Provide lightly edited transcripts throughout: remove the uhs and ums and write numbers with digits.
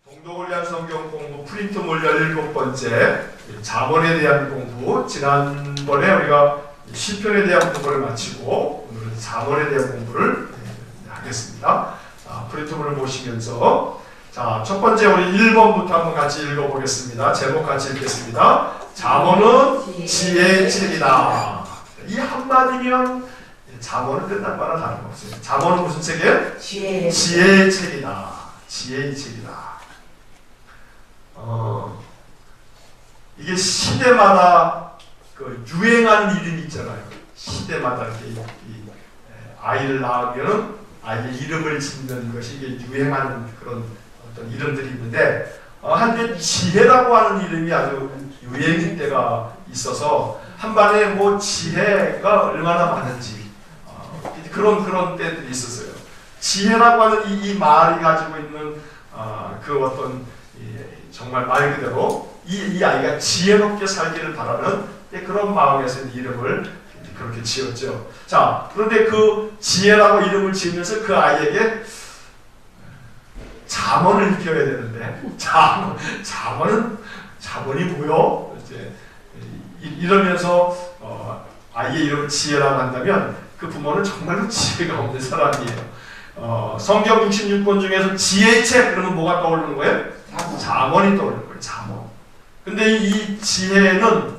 동독을 위한 성경 공부 프린트몰 17번째 잠언에 대한 공부. 지난번에 우리가 시편에 대한 공부를 마치고 오늘은 잠언에 대한 공부를 하겠습니다. 프린트몰을 보시면서 첫 번째 우리 1번부터 한번 같이 읽어보겠습니다. 제목 같이 읽겠습니다. 잠언은 지혜의 책이다. 이 한마디면 잠언은 끝난 거나 다름없어요. 잠언은 무슨 책이에요? 지혜의 책이다. 지혜의 책이다. 이게 시대마다 유행하는 이름이 있잖아요. 시대마다 이렇게 아이를 낳으면 아이의 이름을 짓는 것이 이게 유행하는 그런 어떤 이름들이 있는데, 한때 지혜라고 하는 이름이 아주 유행인 때가 있어서 한반에 뭐 지혜가 얼마나 많은지 그런 때들이 있었어요. 지혜라고 하는 이 말이 가지고 있는 그 어떤 정말 말 그대로 이 아이가 지혜롭게 살기를 바라는 그런 마음에서 이름을 그렇게 지었죠. 자, 그런데 그 지혜라고 이름을 지으면서 그 아이에게 잠언을 익혀야 되는데, 잠언이 뭐요? 이제 이러면서 아이의 이름을 지혜라고 한다면 그 부모는 정말로 지혜가 없는 사람이에요. 성경 66권 중에서 지혜의 책 그러면 뭐가 떠오르는 거예요? 잠언이 떠오르는 거예요. 잠언. 근데 이 지혜는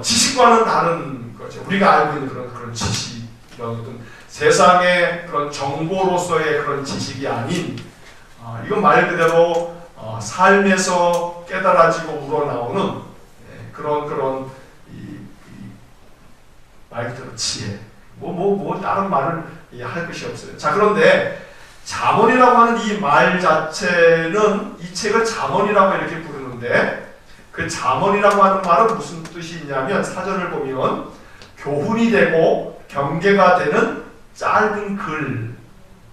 지식과는 다른 거죠. 우리가 알고 있는 그런 지식, 이런 어떤 세상의 그런 정보로서의 그런 지식이 아닌, 이건 말 그대로 삶에서 깨달아지고 우러나오는 그런 말 그대로 지혜. 다른 말을 할 것이 없어요. 자, 그런데 잠언이라고 하는 이 말 자체는 이 책을 잠언이라고 이렇게 부르는데, 그 잠언이라고 하는 말은 무슨 뜻이 있냐면 사전을 보면 교훈이 되고 경계가 되는 짧은 글.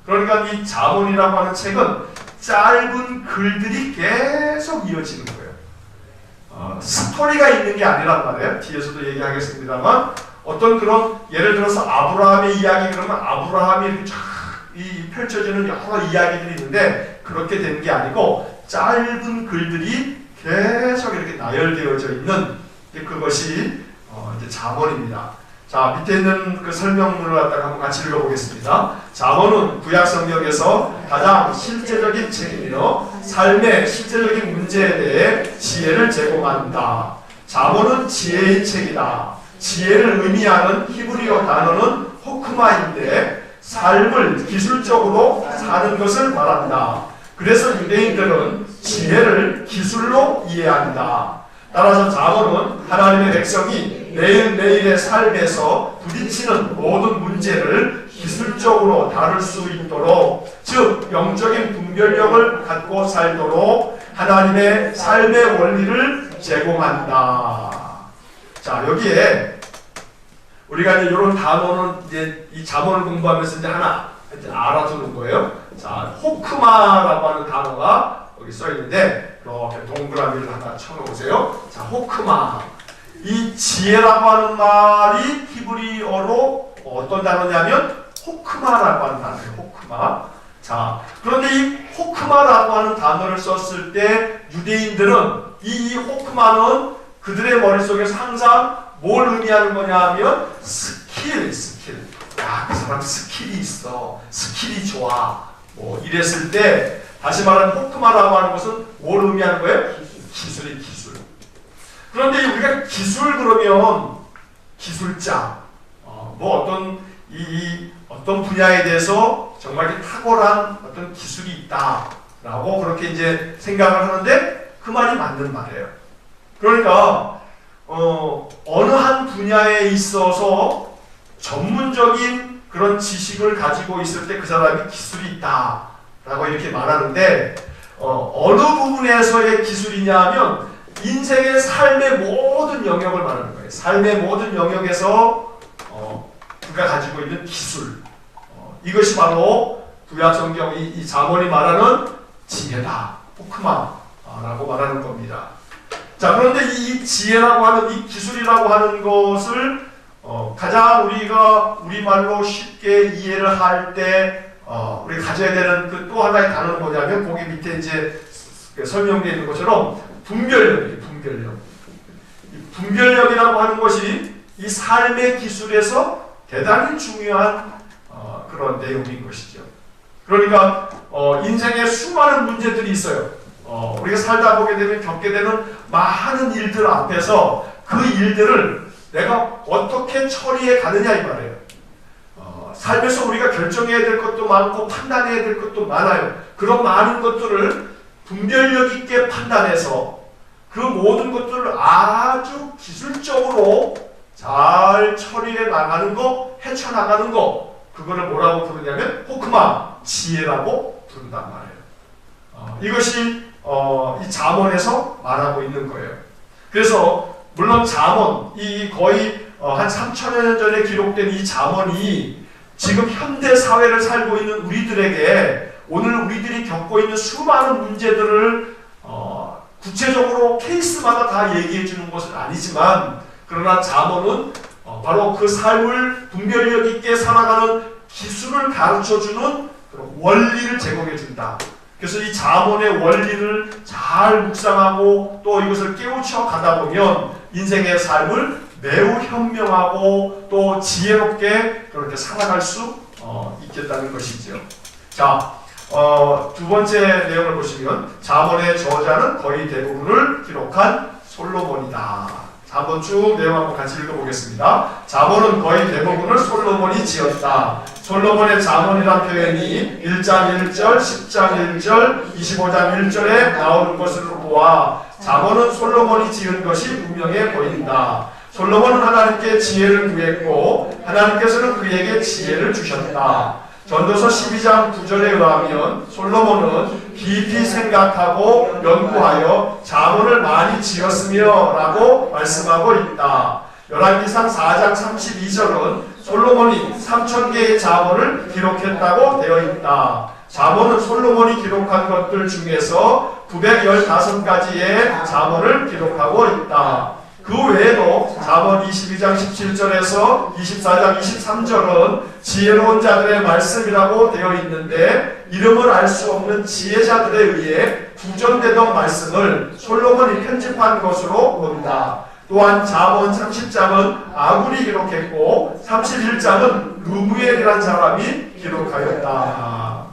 그러니까 이 잠언이라고 하는 책은 짧은 글들이 계속 이어지는 거예요. 스토리가 있는 게 아니란 말이에요. 뒤에서도 얘기하겠습니다만, 어떤 그런 예를 들어서 아브라함의 이야기 그러면 아브라함이 이렇게 쫙 펼쳐지는 여러 이야기들이 있는데, 그렇게 되는 게 아니고 짧은 글들이 계속 이렇게 나열되어져 있는 그것이 이제 잠언입니다. 자, 밑에 있는 그 설명문을 갖다가 한번 같이 읽어보겠습니다. 잠언은 구약 성경에서 가장 실제적인 책이며 삶의 실제적인 문제에 대해 지혜를 제공한다. 잠언은 지혜의 책이다. 지혜를 의미하는 히브리어 단어는 호크마인데 삶을 기술적으로 사는 것을 말한다. 그래서 유대인들은 지혜를 기술로 이해한다. 따라서 잠언은 하나님의 백성이 매일매일의 삶에서 부딪히는 모든 문제를 기술적으로 다룰 수 있도록, 즉 영적인 분별력을 갖고 살도록 하나님의 삶의 원리를 제공한다. 자, 여기에 우리가 이제 이런 단어는 이제 이 잠언을 공부하면서 이제 하나 이제 알아두는 거예요. 자, 호크마라고 하는 단어가 여기 써 있는데 이렇게 동그라미를 하나 쳐놓으세요. 자, 호크마. 이 지혜라고 하는 말이 히브리어로 어떤 단어냐면 호크마라고 하는 단어예요. 호크마. 자, 그런데 이 호크마라고 하는 단어를 썼을 때 유대인들은 이 호크마는 그들의 머릿속에서 항상 뭘 의미하는 거냐 하면 스킬. 야, 그 사람 스킬이 있어. 스킬이 좋아. 뭐 이랬을 때 다시 말하면 호크마라고 하는 것은 뭘 의미하는 거예요? 기술. 그런데 우리가 기술 그러면 기술자, 뭐 어떤 분야에 대해서 정말 탁월한 어떤 기술이 있다라고 그렇게 이제 생각을 하는데 그 말이 맞는 말이에요. 그러니까 어느 한 분야에 있어서 전문적인 그런 지식을 가지고 있을 때 그 사람이 기술이 있다라고 이렇게 말하는데, 어느 부분에서의 기술이냐 하면 인생의 삶의 모든 영역을 말하는 거예요. 삶의 모든 영역에서 그가 가지고 있는 기술, 이것이 바로 구약 성경 이 잠언이 말하는 지혜다, 호크마라고 말하는 겁니다. 자, 그런데 이 지혜라고 하는 이 기술이라고 하는 것을 가장 우리가 우리말로 쉽게 이해를 할 때 우리가 가져야 되는 그 또 하나의 단어는 뭐냐면 거기 밑에 이제 설명되어 있는 것처럼 분별력이에요. 분별력. 이 분별력이라고 하는 것이 이 삶의 기술에서 대단히 중요한 그런 내용인 것이죠. 그러니까 인생에 수많은 문제들이 있어요. 우리가 살다 보게 되면 겪게 되는 많은 일들 앞에서 그 일들을 내가 어떻게 처리해 가느냐 이 말이에요. 삶에서 우리가 결정해야 될 것도 많고 판단해야 될 것도 많아요. 그런 많은 것들을 분별력 있게 판단해서 그 모든 것들을 아주 기술적으로 잘 처리해 나가는 거, 헤쳐나가는 거, 그거를 뭐라고 부르냐면 호크마, 지혜라고 부른단 말이에요. 이것이 이 잠언에서 말하고 있는 거예요. 그래서 물론 잠언, 이 거의 한 3,000여 년 전에 기록된 이 잠언이 지금 현대 사회를 살고 있는 우리들에게 오늘 우리들이 겪고 있는 수많은 문제들을 구체적으로 케이스마다 다 얘기해 주는 것은 아니지만, 그러나 잠언은 바로 그 삶을 분별력 있게 살아가는 기술을 가르쳐주는 그런 원리를 제공해 준다. 그래서 이 잠언의 원리를 잘 묵상하고 또 이것을 깨우쳐 가다 보면 인생의 삶을 매우 현명하고 또 지혜롭게 그렇게 살아갈 수 있겠다는 것이죠. 자, 두 번째 내용을 보시면 잠언의 저자는 거의 대부분을 기록한 솔로몬이다. 한번 쭉 내용 한번 같이 읽어보겠습니다. 잠언은 거의 대부분을 솔로몬이 지었다. 솔로몬의 잠언이란 표현이 1장 1절, 10장 1절, 25장 1절에 나오는 것으로 보아 잠언은 솔로몬이 지은 것이 분명해 보인다. 솔로몬은 하나님께 지혜를 구했고 하나님께서는 그에게 지혜를 주셨다. 전도서 12장 9절에 의하면 솔로몬은 깊이 생각하고 연구하여 잠언을 많이 지었으며 라고 말씀하고 있다. 열왕기상 4장 32절은 솔로몬이 3,000개의 잠언을 기록했다고 되어 있다. 잠언은 솔로몬이 기록한 것들 중에서 915가지의 잠언을 기록하고 있다. 그 외에도 잠언 22장 17절에서 24장 23절은 지혜로운 자들의 말씀이라고 되어 있는데 이름을 알 수 없는 지혜자들에 의해 부전되던 말씀을 솔로몬이 편집한 것으로 본다. 또한 잠언 30장은 아굴이 기록했고 31장은 루무엘이라는 사람이 기록하였다.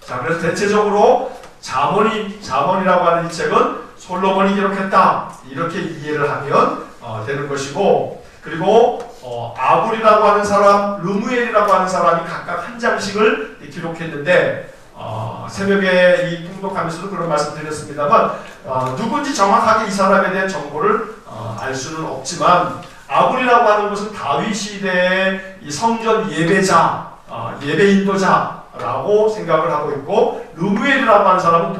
자, 그래서 대체적으로 잠언이라고 하는 이 책은 솔로몬이 기록했다. 이렇게 이해를 하면 되는 것이고, 그리고 아굴이라고 하는 사람, 루무엘이라고 하는 사람이 각각 한 장씩을 기록했는데 새벽에 이 통독하면서도 그런 말씀 드렸습니다만 누군지 정확하게 이 사람에 대한 정보를 알 수는 없지만 아굴이라고 하는 것은 다윗 시대의 이 성전 예배자, 예배 인도자라고 생각을 하고 있고, 루무엘이라고 하는 사람은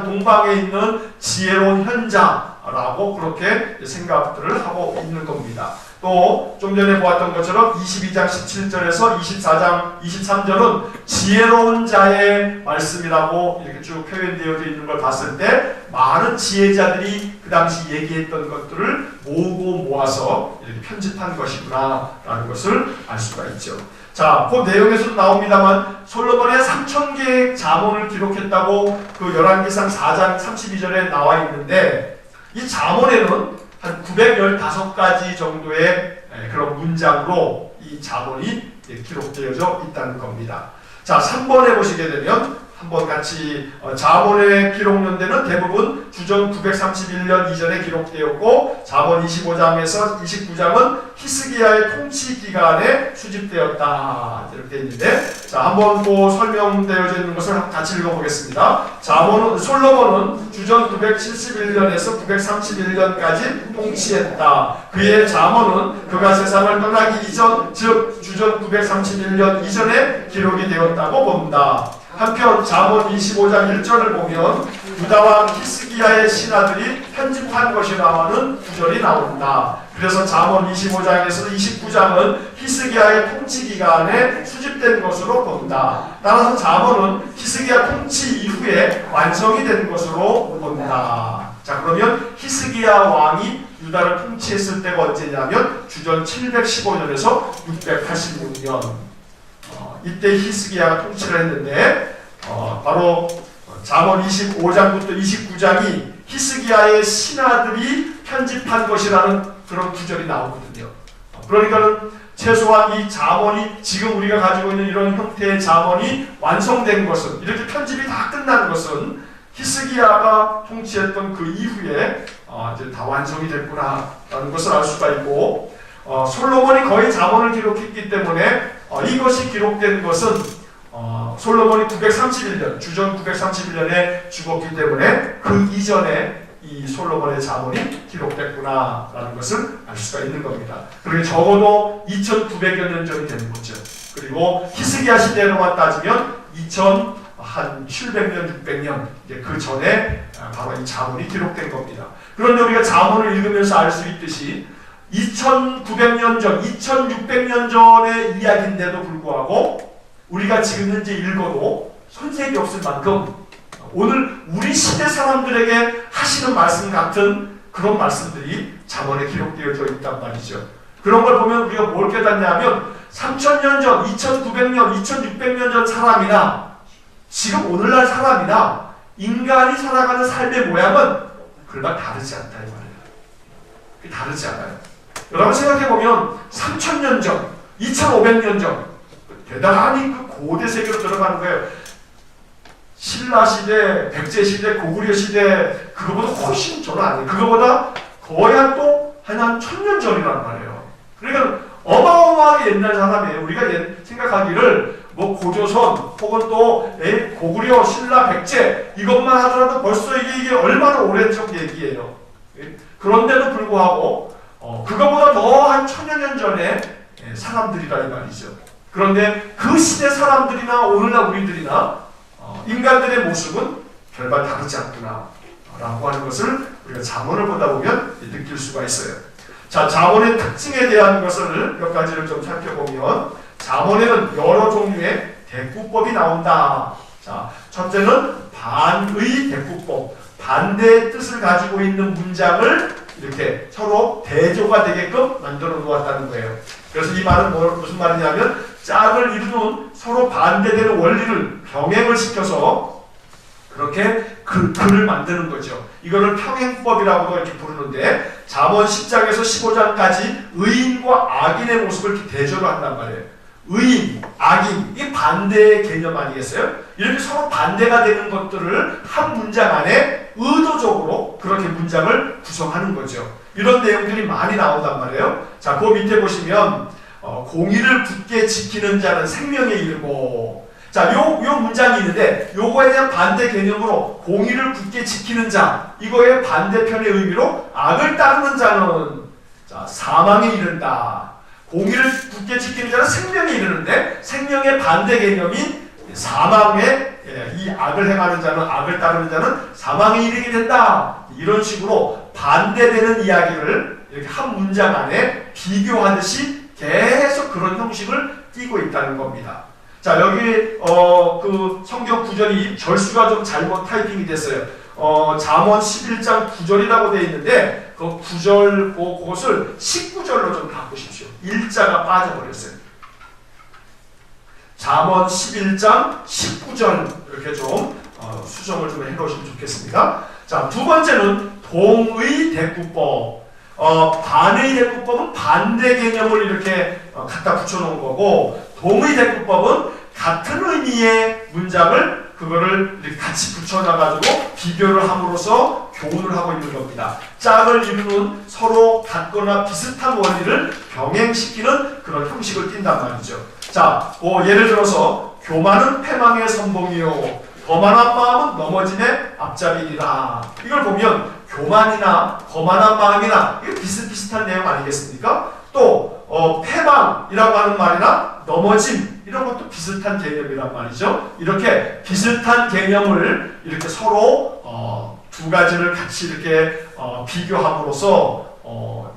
동방에 있는 지혜로운 현자라고 그렇게 생각들을 하고 있는 겁니다. 또 좀 전에 보았던 것처럼 22장 17절에서 24장 23절은 지혜로운 자의 말씀이라고 이렇게 쭉 표현되어 있는 걸 봤을 때 많은 지혜자들이 그 당시 얘기했던 것들을 모아서 이렇게 편집한 것이구나 라는 것을 알 수가 있죠. 자, 그 내용에서도 나옵니다만 솔로몬의 3,000개의 잠언을 기록했다고 그 열왕기상 4장 32절에 나와 있는데 이 잠언에는 한 915가지 정도의 그런 문장으로 이 잠언이 기록되어져 있다는 겁니다. 자, 3번에 보시게 되면 한번 같이 잠언의 기록 연대는 대부분 주전 931년 이전에 기록되었고 잠언 25장에서 29장은 히스기야의 통치 기간에 수집되었다 이렇게 되어 있는데, 자, 한번 그 설명되어져 있는 것을 같이 읽어보겠습니다. 솔로몬은 주전 971년에서 931년까지 통치했다. 그의 잠언은 그가 세상을 떠나기 이전, 즉 주전 931년 이전에 기록이 되었다고 본다. 한편 잠언 25장 1절을 보면 유다와 히스기야의 신하들이 편집한 것이라는 구절이 나온다. 그래서 잠언 25장에서 29장은 히스기야의 통치 기간에 수집된 것으로 본다. 따라서 잠언은 히스기야 통치 이후에 완성이 된 것으로 본다. 자, 그러면 히스기야 왕이 유다를 통치했을 때가 언제냐면 주전 715년에서 686년. 이때 히스기야가 통치를 했는데 바로 잠언 25장부터 29장이 히스기야의 신하들이 편집한 것이라는 그런 구절이 나오거든요. 그러니까는 최소한 이 잠언이 지금 우리가 가지고 있는 이런 형태의 잠언이 완성된 것은, 이렇게 편집이 다 끝난 것은 히스기야가 통치했던 그 이후에 이제 다 완성이 됐구나라는 것을 알 수가 있고, 솔로몬이 거의 잠언을 기록했기 때문에 이것이 기록된 것은 솔로몬이 931년, 주전 931년에 죽었기 때문에 그 이전에 이 솔로몬의 잠언이 기록됐구나라는 것을 알 수가 있는 겁니다. 그리고 적어도 2900여 년 전이 되는 거죠. 그리고 히스기야 시대로만 따지면 2700년, 600년 그 전에 바로 이 잠언이 기록된 겁니다. 그런데 우리가 잠언을 읽으면서 알 수 있듯이 2900년 전, 2600년 전의 이야기인데도 불구하고 우리가 지금 현재 읽어도 손색이 없을 만큼 오늘 우리 시대 사람들에게 하시는 말씀 같은 그런 말씀들이 잠언에 기록되어져 있단 말이죠. 그런 걸 보면 우리가 뭘 깨닫냐면 3000년 전, 2900년, 2600년 전 사람이나 지금 오늘날 사람이나 인간이 살아가는 삶의 모양은 그러나 다르지 않다 이 말이에요. 다르지 않아요. 여러분 생각해보면 3000년 전, 2500년 전 대단히 그 고대 세계로 들어가는 거예요. 신라 시대, 백제 시대, 고구려 시대 그거보다 훨씬 전 아니에요. 그거보다 거의 한 1000년 전이란 말이에요. 그러니까 어마어마하게 옛날 사람이에요. 우리가 생각하기를 뭐 고조선 혹은 또 고구려, 신라, 백제 이것만 하더라도 벌써 이게 얼마나 오래전 얘기예요. 그런데도 불구하고 그거보다 더 한 1000여 년 전에 사람들이라 이 말이죠. 그런데 그 시대 사람들이나 오늘날 우리들이나 인간들의 모습은 별반 다르지 않구나 라고 하는 것을 우리가 잠언을 보다 보면 느낄 수가 있어요. 자, 잠언의 특징에 대한 것을 몇 가지를 좀 살펴보면 잠언에는 여러 종류의 대꾸법이 나온다. 자, 첫째는 반의 대꾸법, 반대의 뜻을 가지고 있는 문장을 이렇게 서로 대조가 되게끔 만들어 놓았다는 거예요. 그래서 이 말은 무슨 말이냐면 짝을 이루는 서로 반대되는 원리를 병행을 시켜서 그렇게 글을 만드는 거죠. 이거를 평행법이라고도 이렇게 부르는데 잠언 10장에서 15장까지 의인과 악인의 모습을 이렇게 대조를 한단 말이에요. 의인, 악인, 이 반대의 개념 아니겠어요? 이렇게 서로 반대가 되는 것들을 한 문장 안에 의도적으로 그렇게 문장을 구성하는 거죠. 이런 내용들이 많이 나온단 말이에요. 자, 그 밑에 보시면 공의를 굳게 지키는 자는 생명에 이르고, 자, 요 문장이 있는데 요거에 대한 반대 개념으로 공의를 굳게 지키는 자, 이거의 반대편의 의미로 악을 따르는 자는 자, 사망에 이른다. 공의를 굳게 지키는 자는 생명에 이르는데 생명의 반대 개념인 사망에, 이 악을 행하는 자는, 악을 따르는 자는 사망에 이르게 된다. 이런 식으로 반대되는 이야기를 이렇게 한 문장 안에 비교하듯이 계속 그런 형식을 띠고 있다는 겁니다. 자, 여기 그 성경 구절이 절수가 좀 잘못 타이핑이 됐어요. 잠언 11장 9절이라고 되어 있는데 그 9절 그것을 19절로 좀 바꾸십시오. 일자가 빠져버렸어요. 잠언 11장 19절 이렇게 좀 수정을 좀 해놓으시면 좋겠습니다. 자, 두 번째는 동의 대꾸법. 반의 대꾸법은 반대 개념을 이렇게 갖다 붙여놓은 거고, 동의 대꾸법은 같은 의미의 문장을 그거를 이렇게 같이 붙여놔가지고 비교를 함으로써 교훈을 하고 있는 겁니다. 짝을 이루는 서로 같거나 비슷한 원리를 병행시키는 그런 형식을 띈단 말이죠. 자, 예를 들어서 교만은 패망의 선봉이요 거만한 마음은 넘어짐의 앞잡이니라. 이걸 보면 교만이나 거만한 마음이나 이게 비슷비슷한 내용 아니겠습니까? 또 패망이라고 하는 말이나 넘어짐 이런 것도 비슷한 개념이란 말이죠. 이렇게 비슷한 개념을 이렇게 서로 두 가지를 같이 이렇게 비교함으로써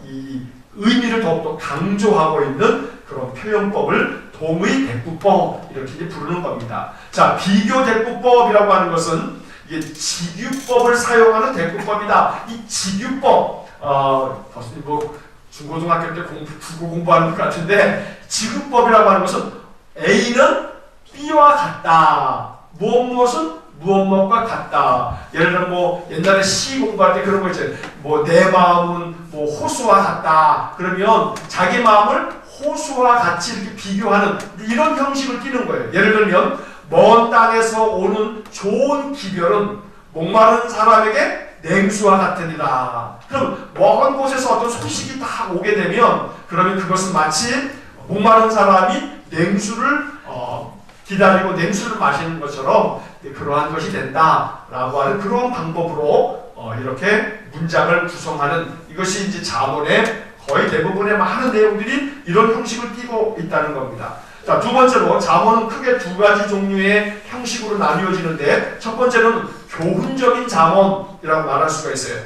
이 의미를 더욱더 강조하고 있는 그런 표현법을 동의 대꾸법 이렇게 부르는 겁니다. 자, 비교 대꾸법이라고 하는 것은 이게 직유법을 사용하는 대꾸법이다. 이 직유법, 뭐 중고등학교 때 국어 공부하는 것 같은데 직유법이라고 하는 것은 A는 이와 같다. 무엇은 무엇과 같다. 예를 들어 뭐 옛날에 시 공부할 때 그런 거 있잖아요. 뭐 내 마음은 뭐 호수와 같다. 그러면 자기 마음을 호수와 같이 이렇게 비교하는 이런 형식을 띠는 거예요. 예를 들면 먼 땅에서 오는 좋은 기별은 목마른 사람에게 냉수와 같으니라. 그럼 먼 곳에서 어떤 소식이 딱 오게 되면 그러면 그것은 마치 목마른 사람이 냉수를 기다리고 냉수를 마시는 것처럼 그러한 것이 된다라고 하는 그런 방법으로 이렇게 문장을 구성하는 이것이 이제 잠언의 거의 대부분의 많은 내용들이 이런 형식을 띠고 있다는 겁니다. 자, 두 번째로 잠언은 크게 두 가지 종류의 형식으로 나뉘어지는데 첫 번째는 교훈적인 잠언이라고 말할 수가 있어요.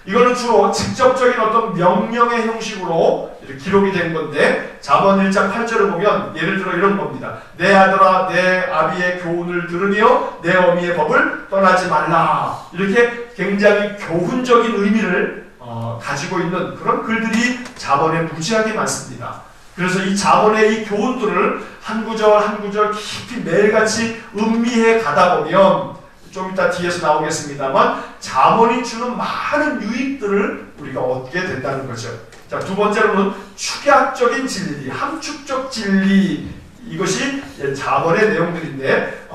이거는 주로 직접적인 어떤 명령의 형식으로 이렇게 기록이 된 건데 잠언 1장 8절을 보면 예를 들어 이런 겁니다. 내 아들아 내 아비의 교훈을 들으며 내 어미의 법을 떠나지 말라. 이렇게 굉장히 교훈적인 의미를 가지고 있는 그런 글들이 잠언에 무지하게 많습니다. 그래서 이 잠언의 이 교훈들을 한 구절 한 구절 깊이 매일같이 음미해 가다 보면 좀 이따 뒤에서 나오겠습니다만 잠언이 주는 많은 유익들을 우리가 얻게 된다는 거죠. 자, 두 번째로는 축약적인 진리, 함축적 진리, 이것이 잠언의 내용들인데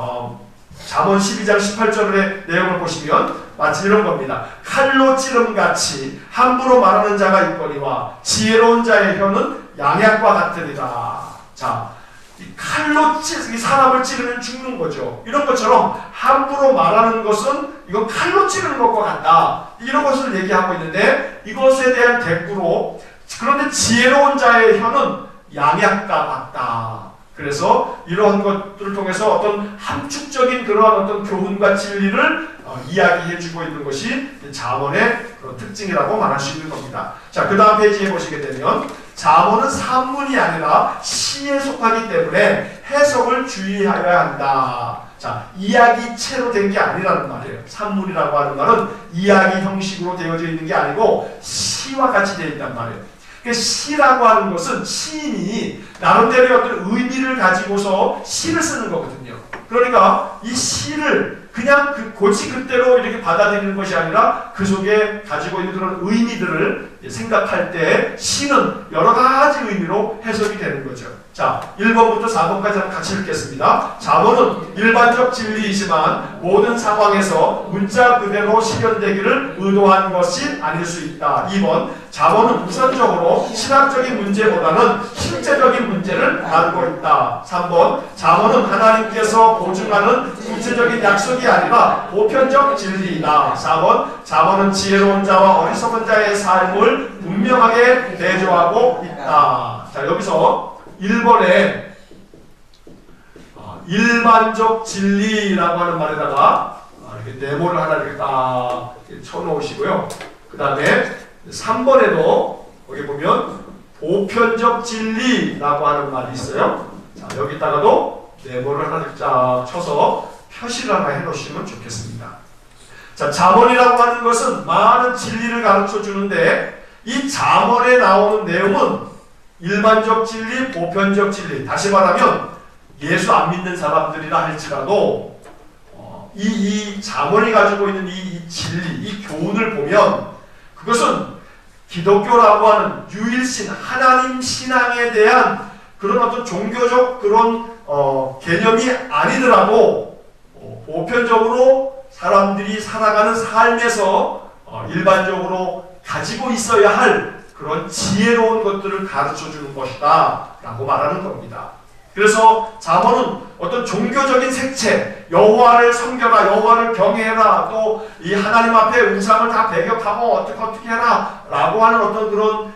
잠언 12장 18절의 내용을 보시면 마치 이런 겁니다. 칼로 찌름같이 함부로 말하는 자가 있거니와 지혜로운 자의 혀는 양약과 같으리라. 자, 이 칼로 사람을 찌르면 죽는 거죠. 이런 것처럼 함부로 말하는 것은 이건 칼로 찌르는 것과 같다. 이런 것을 얘기하고 있는데 이것에 대한 대꾸로 그런데 지혜로운 자의 혀는 양약과 같다. 그래서 이러한 것들을 통해서 어떤 함축적인 그러한 어떤 교훈과 진리를 이야기해주고 있는 것이 잠언의 그런 특징이라고 말할 수 있는 겁니다. 자, 그 다음 페이지에 보시게 되면 잠언은 산문이 아니라 시에 속하기 때문에 해석을 주의하여야 한다. 자, 이야기체로 된 게 아니라는 말이에요. 산문이라고 하는 말은 이야기 형식으로 되어져 있는 게 아니고 시와 같이 되어 있단 말이에요. 시라고 하는 것은 시인이 나름대로의 어떤 의미를 가지고서 시를 쓰는 거거든요. 그러니까 이 시를 그냥 고지 그대로 이렇게 받아들이는 것이 아니라 그 속에 가지고 있는 그런 의미들을 생각할 때 시는 여러 가지 의미로 해석이 되는 거죠. 자, 1번부터 4번까지 한번 같이 읽겠습니다. 잠언은 일반적 진리이지만 모든 상황에서 문자 그대로 실현되기를 의도한 것이 아닐 수 있다. 2번, 잠언은 우선적으로 신학적인 문제보다는 실제적인 문제를 다루고 있다. 3번, 잠언은 하나님께서 보증하는 구체적인 약속이 아니라 보편적 진리이다. 4번, 잠언은 지혜로운 자와 어리석은 자의 삶을 분명하게 대조하고 있다. 자, 여기서 1번에 일반적 진리라고 하는 말에다가 이렇게 네모를 하나 이렇게 딱 쳐놓으시고요. 그 다음에 3번에도 거기 보면 보편적 진리라고 하는 말이 있어요. 자, 여기다가도 네모를 하나 쫙 쳐서 표시를 하나 해놓으시면 좋겠습니다. 자, 잠언이라고 하는 것은 많은 진리를 가르쳐 주는데 이 잠언에 나오는 내용은 일반적 진리, 보편적 진리. 다시 말하면 예수 안 믿는 사람들이라 할지라도 이 잠언이 가지고 있는 이 진리, 이 교훈을 보면 그것은 기독교라고 하는 유일신 하나님 신앙에 대한 그런 어떤 종교적 그런 개념이 아니더라도 보편적으로 사람들이 살아가는 삶에서 일반적으로 가지고 있어야 할 그런 지혜로운 것들을 가르쳐주는 것이다 라고 말하는 겁니다. 그래서 잠언은 어떤 종교적인 색채, 여호와를 섬겨라, 여호와를 경외해라, 또 이 하나님 앞에 우상을 다 배격하고 어떻게 해라 라고 하는 어떤 그런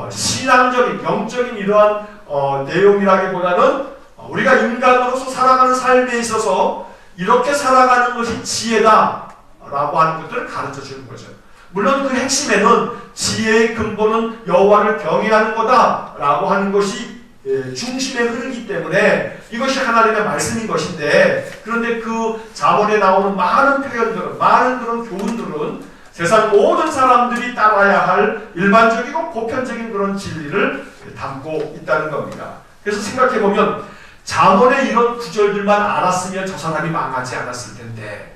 신앙적인, 영적인 이러한 내용이라기보다는 우리가 인간으로서 살아가는 삶에 있어서 이렇게 살아가는 것이 지혜다 라고 하는 것들을 가르쳐주는 거죠. 물론 그 핵심에는 지혜의 근본은 여호와를 경외하는 거다 라고 하는 것이 중심에 흐르기 때문에 이것이 하나님의 말씀인 것인데, 그런데 그 잠언에 나오는 많은 표현들은, 많은 그런 교훈들은 세상 모든 사람들이 따라야 할 일반적이고 보편적인 그런 진리를 담고 있다는 겁니다. 그래서 생각해보면 잠언의 이런 구절들만 알았으면 저 사람이 망하지 않았을 텐데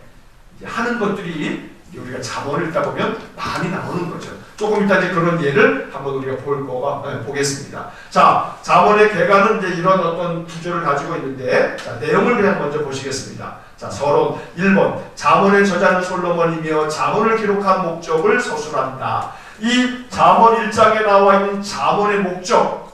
하는 것들이 우리가 잠언을 읽다 보면 많이 나오는 거죠. 조금 이따 이제 그런 예를 한번 우리가 보겠습니다. 자, 잠언의 개가는 이제 이런 어떤 구조를 가지고 있는데, 자, 내용을 그냥 먼저 보시겠습니다. 자, 서론 1번. 잠언의 저자는 솔로몬이며 잠언을 기록한 목적을 서술한다. 이 잠언 1장에 나와 있는 잠언의 목적,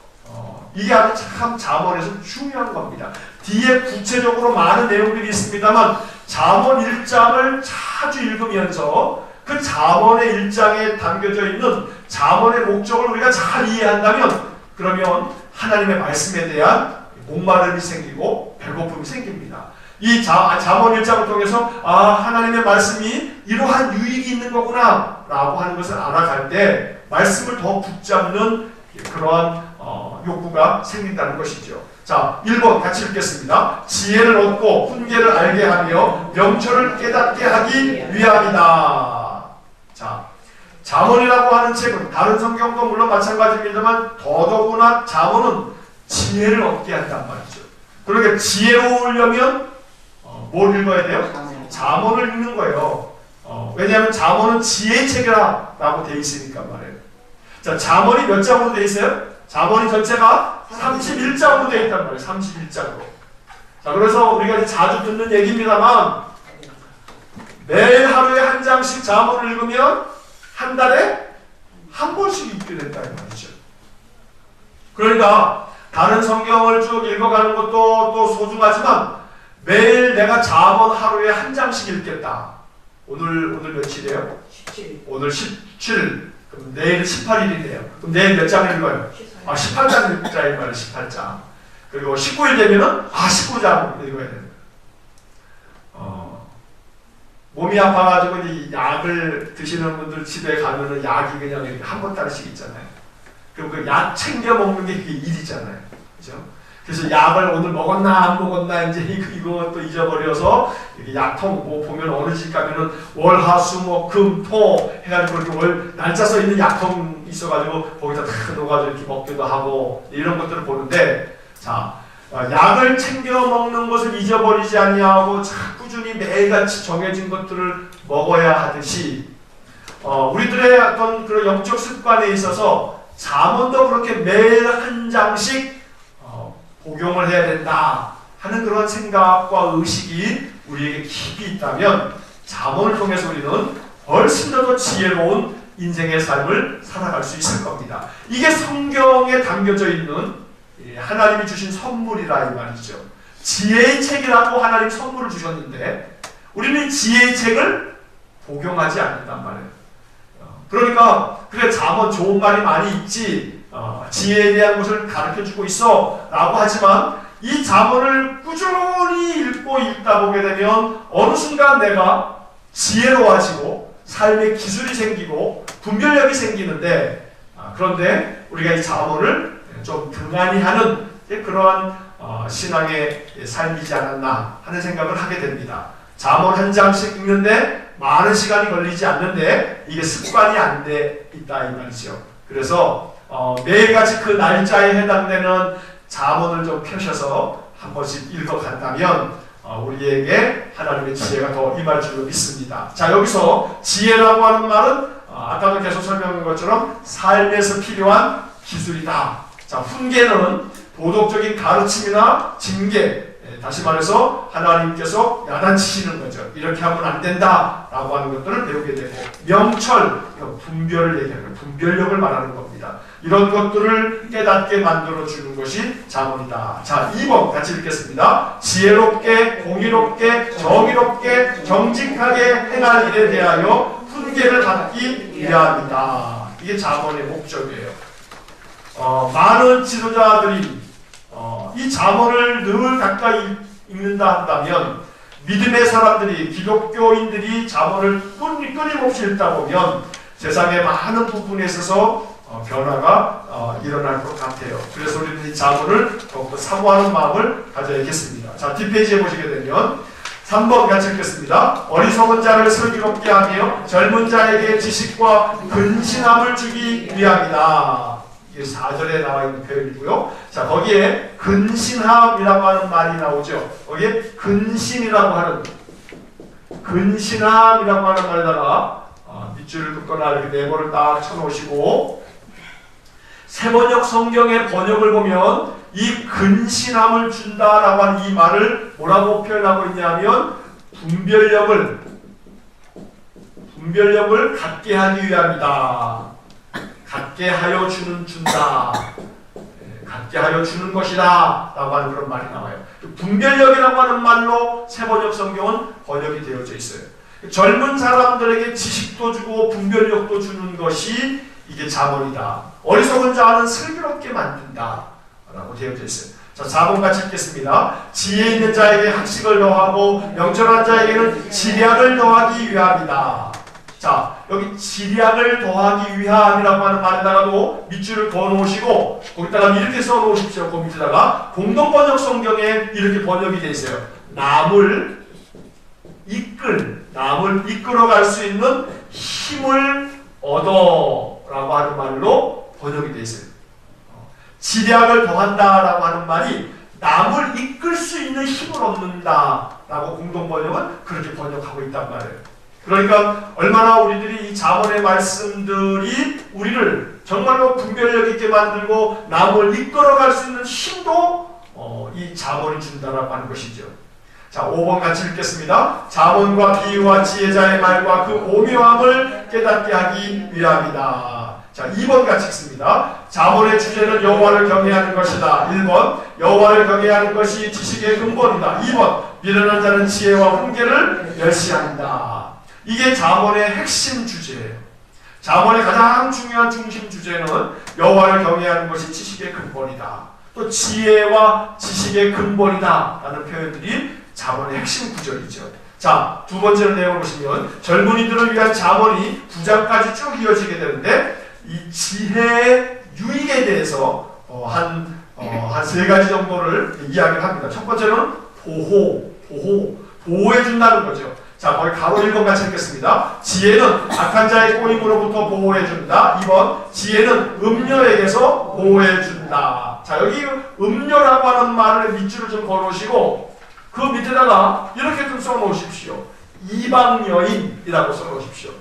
이게 아주 참 잠언에서 중요한 겁니다. 뒤에 구체적으로 많은 내용들이 있습니다만 잠언 1장을 자주 읽으면서 그 잠언의 1장에 담겨져 있는 잠언의 목적을 우리가 잘 이해한다면 그러면 하나님의 말씀에 대한 목마름이 생기고 배고픔이 생깁니다. 이 잠언 1장을 통해서 하나님의 말씀이 이러한 유익이 있는 거구나 라고 하는 것을 알아갈 때 말씀을 더 붙잡는 그러한 욕구가 생긴다는 것이죠. 자, 1번 같이 읽겠습니다. 지혜를 얻고 훈계를 알게 하며 명철을 깨닫게 하기 위함이다. 자, 잠언이라고 하는 책은 다른 성경도 물론 마찬가지입니다만 더더구나 잠언은 지혜를 얻게 한단 말이죠. 그러니까 지혜로우려면 뭘 읽어야 돼요? 잠언을 읽는 거예요. 왜냐하면 잠언은 지혜의 책이라고 되어 있으니까 말이에요. 자, 잠언이 몇 장으로 되어 있어요? 잠언이 전체가 31장으로 되어 있단 말이에요. 31장으로. 자, 그래서 우리가 자주 듣는 얘기입니다만 매일 하루에 한 장씩 잠언을 읽으면 한 달에 한 번씩 읽게 된다는 말이죠. 그러니까 다른 성경을 쭉 읽어가는 것도 또 소중하지만 매일 내가 잠언 하루에 한 장씩 읽겠다. 오늘 며칠이에요? 17일. 오늘 17일. 그럼 내일 18일이네요. 그럼 내일 몇 장을 읽어요? 18장 읽자 이 말이에요. 18장. 그리고 19일 되면은 19장 읽어야 됩니다. 몸이 아파가지고 이 약을 드시는 분들 집에 가면은 약이 그냥 이렇게 한 보따리씩 있잖아요. 그럼 그 약 챙겨 먹는 게 그게 일이잖아요. 그죠? 그래서 약을 오늘 먹었나 안 먹었나 이제 이거 또 잊어버려서 이렇게 약통 뭐 보면 어느 집 가면은 월, 화, 수, 목, 금, 토 해가지고 이렇게 월 날짜 써 있는 약통 있어가지고 거기다 다 넣어가지고 이렇게 먹기도 하고 이런 것들을 보는데, 자, 약을 챙겨 먹는 것을 잊어버리지 아니하고 꾸준히 매일같이 정해진 것들을 먹어야 하듯이 우리들의 어떤 그런 영적 습관에 있어서 잠언도 그렇게 매일 한 장씩 복용을 해야 된다 하는 그런 생각과 의식이 우리에게 깊이 있다면 잠언을 통해서 우리는 훨씬 더 지혜로운 인생의 삶을 살아갈 수 있을 겁니다. 이게 성경에 담겨져 있는 하나님이 주신 선물이라 이 말이죠. 지혜의 책이라고 하나님 선물을 주셨는데 우리는 지혜의 책을 복용하지 않는단 말이에요. 그러니까 그래 잠언 좋은 말이 많이 있지, 지혜에 대한 것을 가르쳐주고 있어 라고 하지만 이 잠언을 꾸준히 읽고 읽다 보게 되면 어느 순간 내가 지혜로워지고 삶의 기술이 생기고 분별력이 생기는데, 그런데 우리가 이 잠언을 좀 등한히 하는 그러한 신앙의 삶이지 않았나 하는 생각을 하게 됩니다. 잠언 한 장씩 읽는데 많은 시간이 걸리지 않는데 이게 습관이 안 돼 있다 이 말이죠. 그래서 매일같이 그 날짜에 해당되는 잠언을 좀 펴셔서 한 번씩 읽어간다면 우리에게 하나님의 지혜가 더 임할 줄로 믿습니다. 자, 여기서 지혜라고 하는 말은 아까도 계속 설명한 것처럼 삶에서 필요한 기술이다. 자, 훈계는 도덕적인 가르침이나 징계, 다시 말해서 하나님께서 야단치시는 거죠. 이렇게 하면 안 된다 라고 하는 것들을 배우게 되고, 명철, 분별을 얘기하는 거예요. 분별력을 말하는 겁니다. 이런 것들을 깨닫게 만들어주는 것이 잠언이다. 자, 2번 같이 읽겠습니다. 지혜롭게, 공의롭게, 정의롭게, 정직하게 행할 일에 대하여 훈계를 받기 위함이다. 이게 잠언의 목적이에요. 많은 지도자들이 이 잠언을 늘 가까이 읽는다 한다면, 믿음의 사람들이, 기독교인들이 잠언을 끊임없이 읽다 보면 세상의 많은 부분에 있어서 변화가 일어날 것 같아요. 그래서 우리는 이 잠언을 더욱더 사모하는 마음을 가져야겠습니다. 자, 뒷페이지에 보시게 되면 3번 같이 읽겠습니다. 어리석은 자를 슬기롭게 하며 젊은 자에게 지식과 근신함을 주기 위함이다. 이게 4절에 나와 있는 표현이고요. 자, 거기에 근신함이라고 하는 말이 나오죠. 거기에 근신함이라고 하는 말에다가 밑줄을 긋거나 이렇게 네모를 딱 쳐놓으시고, 세번역 성경의 번역을 보면 이 근신함을 준다라고 하는 이 말을 뭐라고 표현하고 있냐면 분별력을 갖게 하기 위함이다. 갖게 하여 준다. 갖게 하여 주는 것이다 라고 하는 그런 말이 나와요. 분별력이라고 하는 말로 세번역 성경은 번역이 되어져 있어요. 젊은 사람들에게 지식도 주고 분별력도 주는 것이 이게 자본이다. 어리석은 자는 슬기롭게 만든다 라고 되어져 있어요. 자, 4번 같이 읽겠습니다. 지혜 있는 자에게 학식을 더하고 명철한 자에게는 지략을 더하기 위함이다. 자, 여기 지략을 더하기 위함이라고 하는 말에다가도 밑줄을 그어 놓으시고, 거기다가 이렇게 써 놓으십시오. 그 밑에다가 공동번역 성경에 이렇게 번역이 되어 있어요. 남을 이끌어갈 수 있는 힘을 얻어 라고 하는 말로 번역이 되어 있어요. 지략을 더한다라고 하는 말이 남을 이끌 수 있는 힘을 얻는다라고 공동번역은 그렇게 번역하고 있단 말이에요. 그러니까 얼마나 우리들이 이 자본의 말씀들이 우리를 정말로 분별력 있게 만들고 남을 이끌어갈 수 있는 힘도 이 자본이 준다라고 하는 것이죠. 자, 5번 같이 읽겠습니다. 자본과 비유와 지혜자의 말과 그 오묘함을 깨닫게 하기 위함이다. 자, 2번 같이 읽습니다. 자본의 주제는 여호와를 경외하는 것이다. 1번 여호와를 경외하는 것이 지식의 근본이다. 2번 미련한 자는 지혜와 훈계를 멸시한다. 이게 자본의 핵심 주제예요. 자본의 가장 중요한 중심 주제는 여호와를 경외하는 것이 지식의 근본이다. 또 지혜와 지식의 근본이다 라는 표현들이 자본의 핵심 구절이죠. 자, 두 번째 내용을 보시면 젊은이들을 위한 자본이 9장까지 쭉 이어지게 되는데, 이 지혜의 유익에 대해서 한 세 가지 정도를 이야기를 합니다. 첫 번째는 보호해준다는 거죠. 자, 거기 가로 1번 같이 읽겠습니다. 지혜는 악한 자의 꼬임으로부터 보호해준다. 2번 지혜는 음녀에게서 보호해준다. 자, 여기 음녀라고 하는 말을 밑줄을 좀 걸으시고 그 밑에다가 이렇게 좀 써놓으십시오. 이방 여인이라고 써놓으십시오.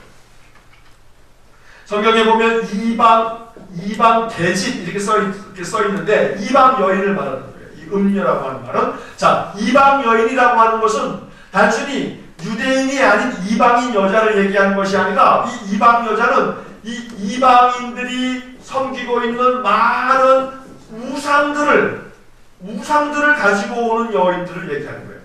성경에 보면 이방 계집 이렇게 써 있는데 이방 여인을 말하는 거예요. 이 음녀라고 하는 말은, 자, 이방 여인이라고 하는 것은 단순히 유대인이 아닌 이방인 여자를 얘기하는 것이 아니라, 이 이방 여자는 이 이방인들이 섬기고 있는 많은 우상들을 가지고 오는 여인들을 얘기하는 거예요.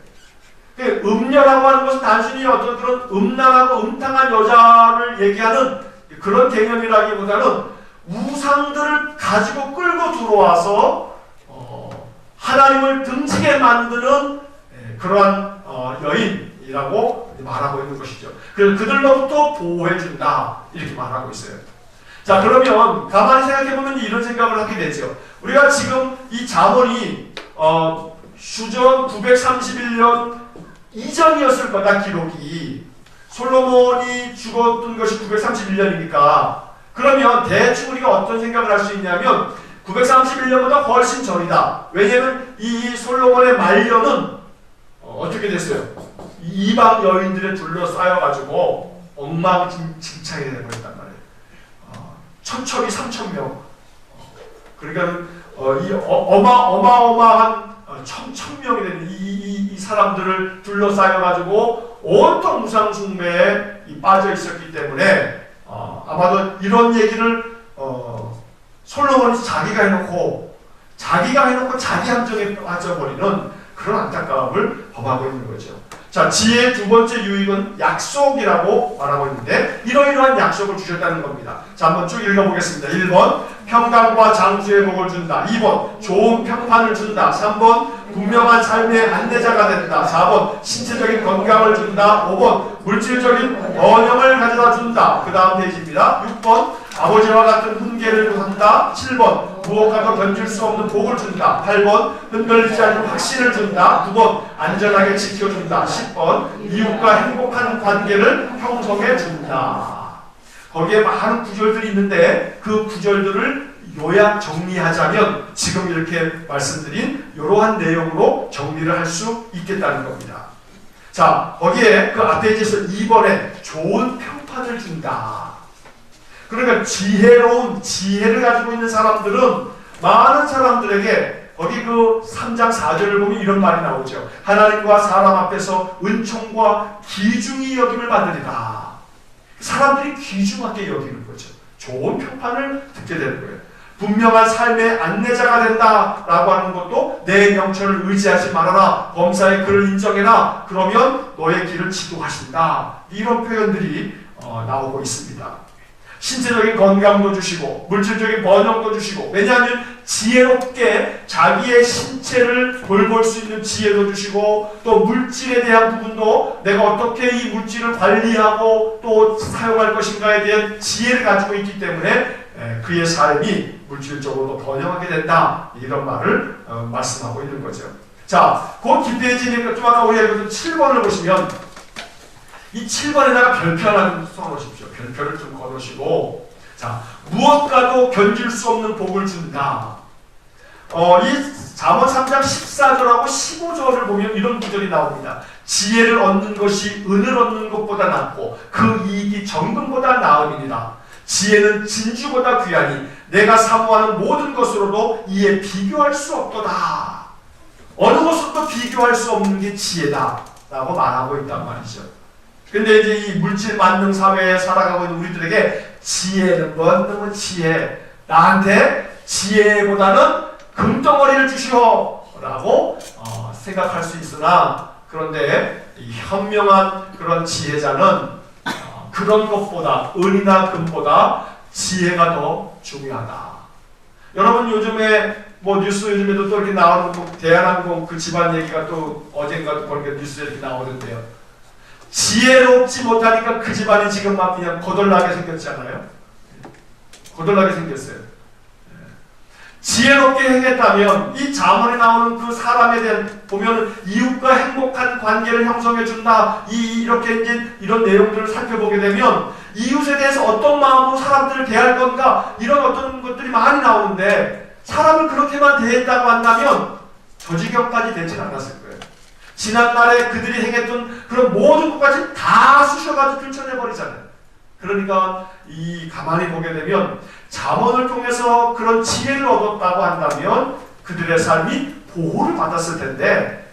음녀라고 하는 것은 단순히 어떤 그런 음란하고 음탕한 여자를 얘기하는 그런 개념이라기보다는 우상들을 가지고 끌고 들어와서 하나님을 등지게 만드는 그러한 여인이라고 말하고 있는 것이죠. 그래서 그들로부터 보호해준다 이렇게 말하고 있어요. 자, 그러면 가만히 생각해보면 이런 생각을 하게 되죠. 우리가 지금 이 잠언이 주전 931년 이전이었을 거다. 기록이 솔로몬이 죽었던 것이 931년이니까 그러면 대충 우리가 어떤 생각을 할 수 있냐면 931년보다 훨씬 전이다. 왜냐하면 이 솔로몬의 말년은 어떻게 됐어요? 이방 여인들에 둘러싸여가지고 엉망진창이 되어버렸단 말이에요. 천척이 3,000명. 그러니까 이 어마어마한 천명이 되는 이 사람들을 둘러싸여가지고 온통 무상숭배에 빠져 있었기 때문에 아마도 이런 얘기를 솔로몬이 자기가 해놓고 자기 함정에 빠져버리는 그런 안타까움을 범하고 있는 거죠. 자, 지혜의 두 번째 유익은 약속이라고 말하고 있는데 이러이러한 약속을 주셨다는 겁니다. 자, 한번 쭉 읽어보겠습니다. 1번 평강과 장수의 복을 준다. 2번 좋은 평판을 준다. 3번 분명한 삶의 안내자가 된다. 4번 신체적인 건강을 준다. 5번 물질적인 번영을 가져다 준다. 그 다음 페이지입니다. 6번 아버지와 같은 훈계를 한다. 7번 무엇과도 견줄 수 없는 복을 준다. 8번 흔들리지 않는 확신을 준다. 9번 안전하게 지켜준다. 10번 이웃과 행복한 관계를 형성해 준다. 거기에 많은 구절들이 있는데 그 구절들을 요약 정리하자면 지금 이렇게 말씀드린 이러한 내용으로 정리를 할 수 있겠다는 겁니다. 자, 거기에 그 앞에 이제서 2번에 좋은 평판을 준다. 그러니까 지혜로운 지혜를 가지고 있는 사람들은 많은 사람들에게 거기 그 3장 4절을 보면 이런 말이 나오죠. 하나님과 사람 앞에서 은총과 귀중히 여김을 받으리라. 사람들이 귀중하게 여기는 거죠. 좋은 평판을 듣게 되는 거예요. 분명한 삶의 안내자가 된다라고 하는 것도 내 명철을 의지하지 말아라. 범사의 그를 인정해라. 그러면 너의 길을 지도하신다. 이런 표현들이 나오고 있습니다. 신체적인 건강도 주시고 물질적인 번영도 주시고, 왜냐하면 지혜롭게 자기의 신체를 돌볼 수 있는 지혜도 주시고, 또 물질에 대한 부분도 내가 어떻게 이 물질을 관리하고 또 사용할 것인가에 대한 지혜를 가지고 있기 때문에 그의 삶이 물질적으로도 번영하게 된다. 이런 말을 말씀하고 있는 거죠. 자, 그 뒷페이지니까 좀 아까 우리가 7번을 보시면 이 7번에다가 별표 하나 써놓으십시오. 별표를 좀 걸으시고, 자, 무엇과도 견딜 수 없는 복을 준다. 이 잠언 3장 14절하고 15절을 보면 이런 구절이 나옵니다. 지혜를 얻는 것이 은을 얻는 것보다 낫고 그 이익이 정금보다 나음이니라. 지혜는 진주보다 귀하니 내가 사모하는 모든 것으로도 이에 비교할 수 없도다. 어느 것으로도 비교할 수 없는 게 지혜다 라고 말하고 있단 말이죠. 근데 이제 이 물질 만능 사회에 살아가고 있는 우리들에게 지혜는 뭔 지혜, 나한테 지혜보다는 금덩어리를 주시오 라고 생각할 수 있으나, 그런데 이 현명한 그런 지혜자는 그런 것보다, 은이나 금보다 지혜가 더 중요하다. 여러분 요즘에 뭐 뉴스 요즘에도 또 이렇게 나오는 대한항공 그 집안 얘기가 또 어젠가도 보니까 뉴스에 이렇게 나오는데요. 지혜롭지 못하니까 그 집안이 지금 막 그냥 거덜나게 생겼잖아요. 거덜나게 생겼어요. 지혜롭게 행했다면 이 잠언에 나오는 그 사람에 대한 보면 이웃과 행복한 관계를 형성해 준다. 이렇게 이제 이런 내용들을 살펴보게 되면 이웃에 대해서 어떤 마음으로 사람들을 대할 건가, 이런 어떤 것들이 많이 나오는데, 사람을 그렇게만 대했다고 한다면 저 지경까지 되진 않았을 거예요. 지난날에 그들이 행했던 그런 모든 것까지 다 쑤셔가지고 들춰내버리잖아요. 그러니까 이 가만히 보게 되면 잠언을 통해서 그런 지혜를 얻었다고 한다면 그들의 삶이 보호를 받았을 텐데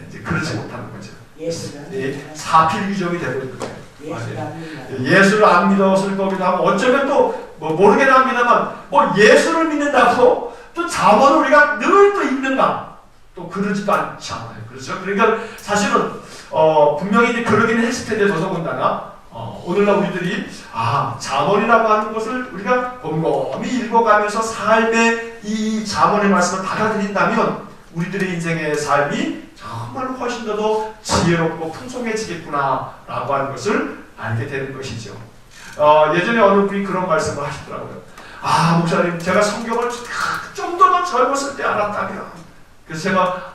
이제 그렇지 못하는 거죠. 사필귀정이 되버린 거예요. 예수를 안 믿었을 거기도 하고, 어쩌면 또 뭐 모르게는 합니다만 뭐 예수를 믿는다고 또 잠언을 우리가 늘 또 읽는가, 또 그러지도 않지 않아요. 그렇죠? 그러니까 사실은 분명히 이제 그러기는 했을 텐데, 더더군다나 오늘날 우리들이 잠언이라고 하는 것을 우리가 곰곰이 읽어가면서 삶의 이 잠언의 말씀을 받아들인다면 우리들의 인생의 삶이 정말 훨씬 더 지혜롭고 풍성해지겠구나 라고 하는 것을 알게 되는 것이죠. 예전에 어느 분이 그런 말씀을 하시더라고요. 목사님, 제가 성경을 좀 더 젊었을 때 알았다면. 그래서 제가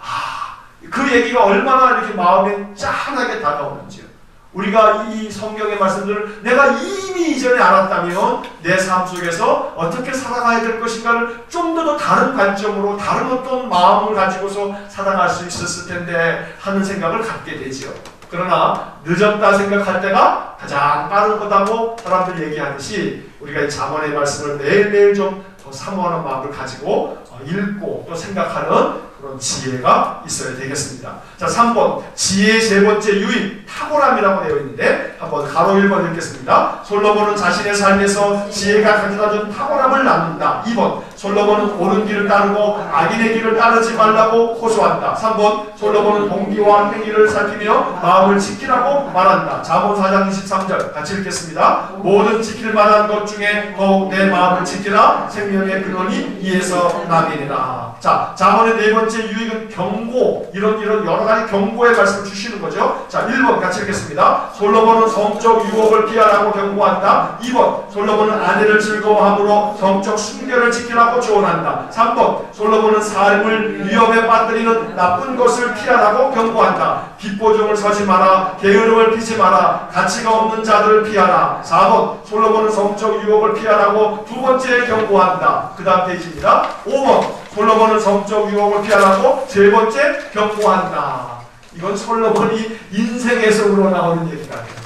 그 얘기가 얼마나 이렇게 마음에 짠하게 다가오는지요. 우리가 이 성경의 말씀들을 내가 이미 이전에 알았다면 내 삶 속에서 어떻게 살아가야 될 것인가를 좀 더 다른 관점으로, 다른 어떤 마음을 가지고서 살아갈 수 있었을 텐데 하는 생각을 갖게 되지요. 그러나 늦었다 생각할 때가 가장 빠른 거다고 사람들 얘기하듯이 우리가 이 잠언의 말씀을 매일매일 좀 더 사모하는 마음을 가지고 읽고 또 생각하는 그런 지혜가 있어야 되겠습니다. 자, 3번 지혜의 세 번째 유인, 탁월함이라고 되어 있는데 한번 가로 1번 읽겠습니다. 솔로몬은 자신의 삶에서 지혜가 가져다준 탁월함을 나눈다. 2번 솔로몬은 옳은 길을 따르고 악인의 길을 따르지 말라고 호소한다. 3번 솔로몬은 동기와 행위를 살피며 마음을 지키라고 말한다. 잠언 4장 23절 같이 읽겠습니다. 모든 지킬 만한 것 중에 더욱 내 마음을 지키라. 생명의 근원이 이에서 나니라. 자, 잠언의 네 번째 유익은 경고, 이런 여러 가지 경고의 말씀을 주시는 거죠. 자, 1번 같이 읽겠습니다. 솔로몬은 성적 유혹을 피하라고 경고한다. 2번 솔로몬은 아내를 즐거워함으로 성적 순결을 지키라고 피하라고 조언한다. 3번 솔로몬은 삶을 위험에 빠뜨리는 나쁜 것을 피하라고 경고한다. 빚보증을 서지 마라. 게으름을 피지 마라. 가치가 없는 자들을 피하라. 4번 솔로몬은 성적 유혹을 피하라고 두 번째 경고한다. 그 다음 페이지입니다. 5번 솔로몬은 성적 유혹을 피하라고 세 번째 경고한다. 이건 솔로몬이 인생에서 우러나오는 얘기 같아요.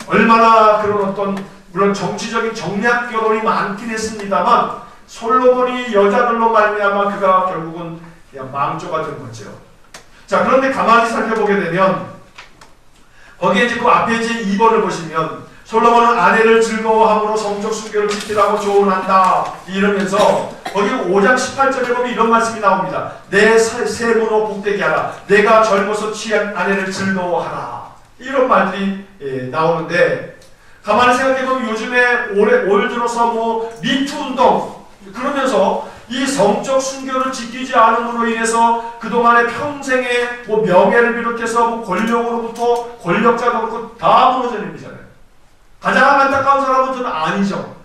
얼마나 그런 어떤 물론 정치적인 정략 결혼이 많긴 했습니다만 솔로몬이 여자들로 말미암아 그가 결국은 그냥 망조가 된 거죠. 자, 그런데 가만히 살펴보게 되면 거기에 이제 그 앞에 이제 2번을 보시면 솔로몬은 아내를 즐거워함으로 성적 순결을 지키라고 조언한다 이러면서 거기 5장 18절에 보면 이런 말씀이 나옵니다. 내 세무로 복되게 하라. 내가 젊어서 취한 아내를 즐거워하라. 이런 말들이 나오는데 가만히 생각해보면 요즘에 올 들어서 뭐 미투 운동 그러면서 이 성적 순결을 지키지 않음으로 인해서 그동안의 평생의 뭐 명예를 비롯해서 뭐 권력으로부터 권력자도 그렇고 다 무너져 내리잖아요. 가장 안타까운 사람은 저는 아니죠.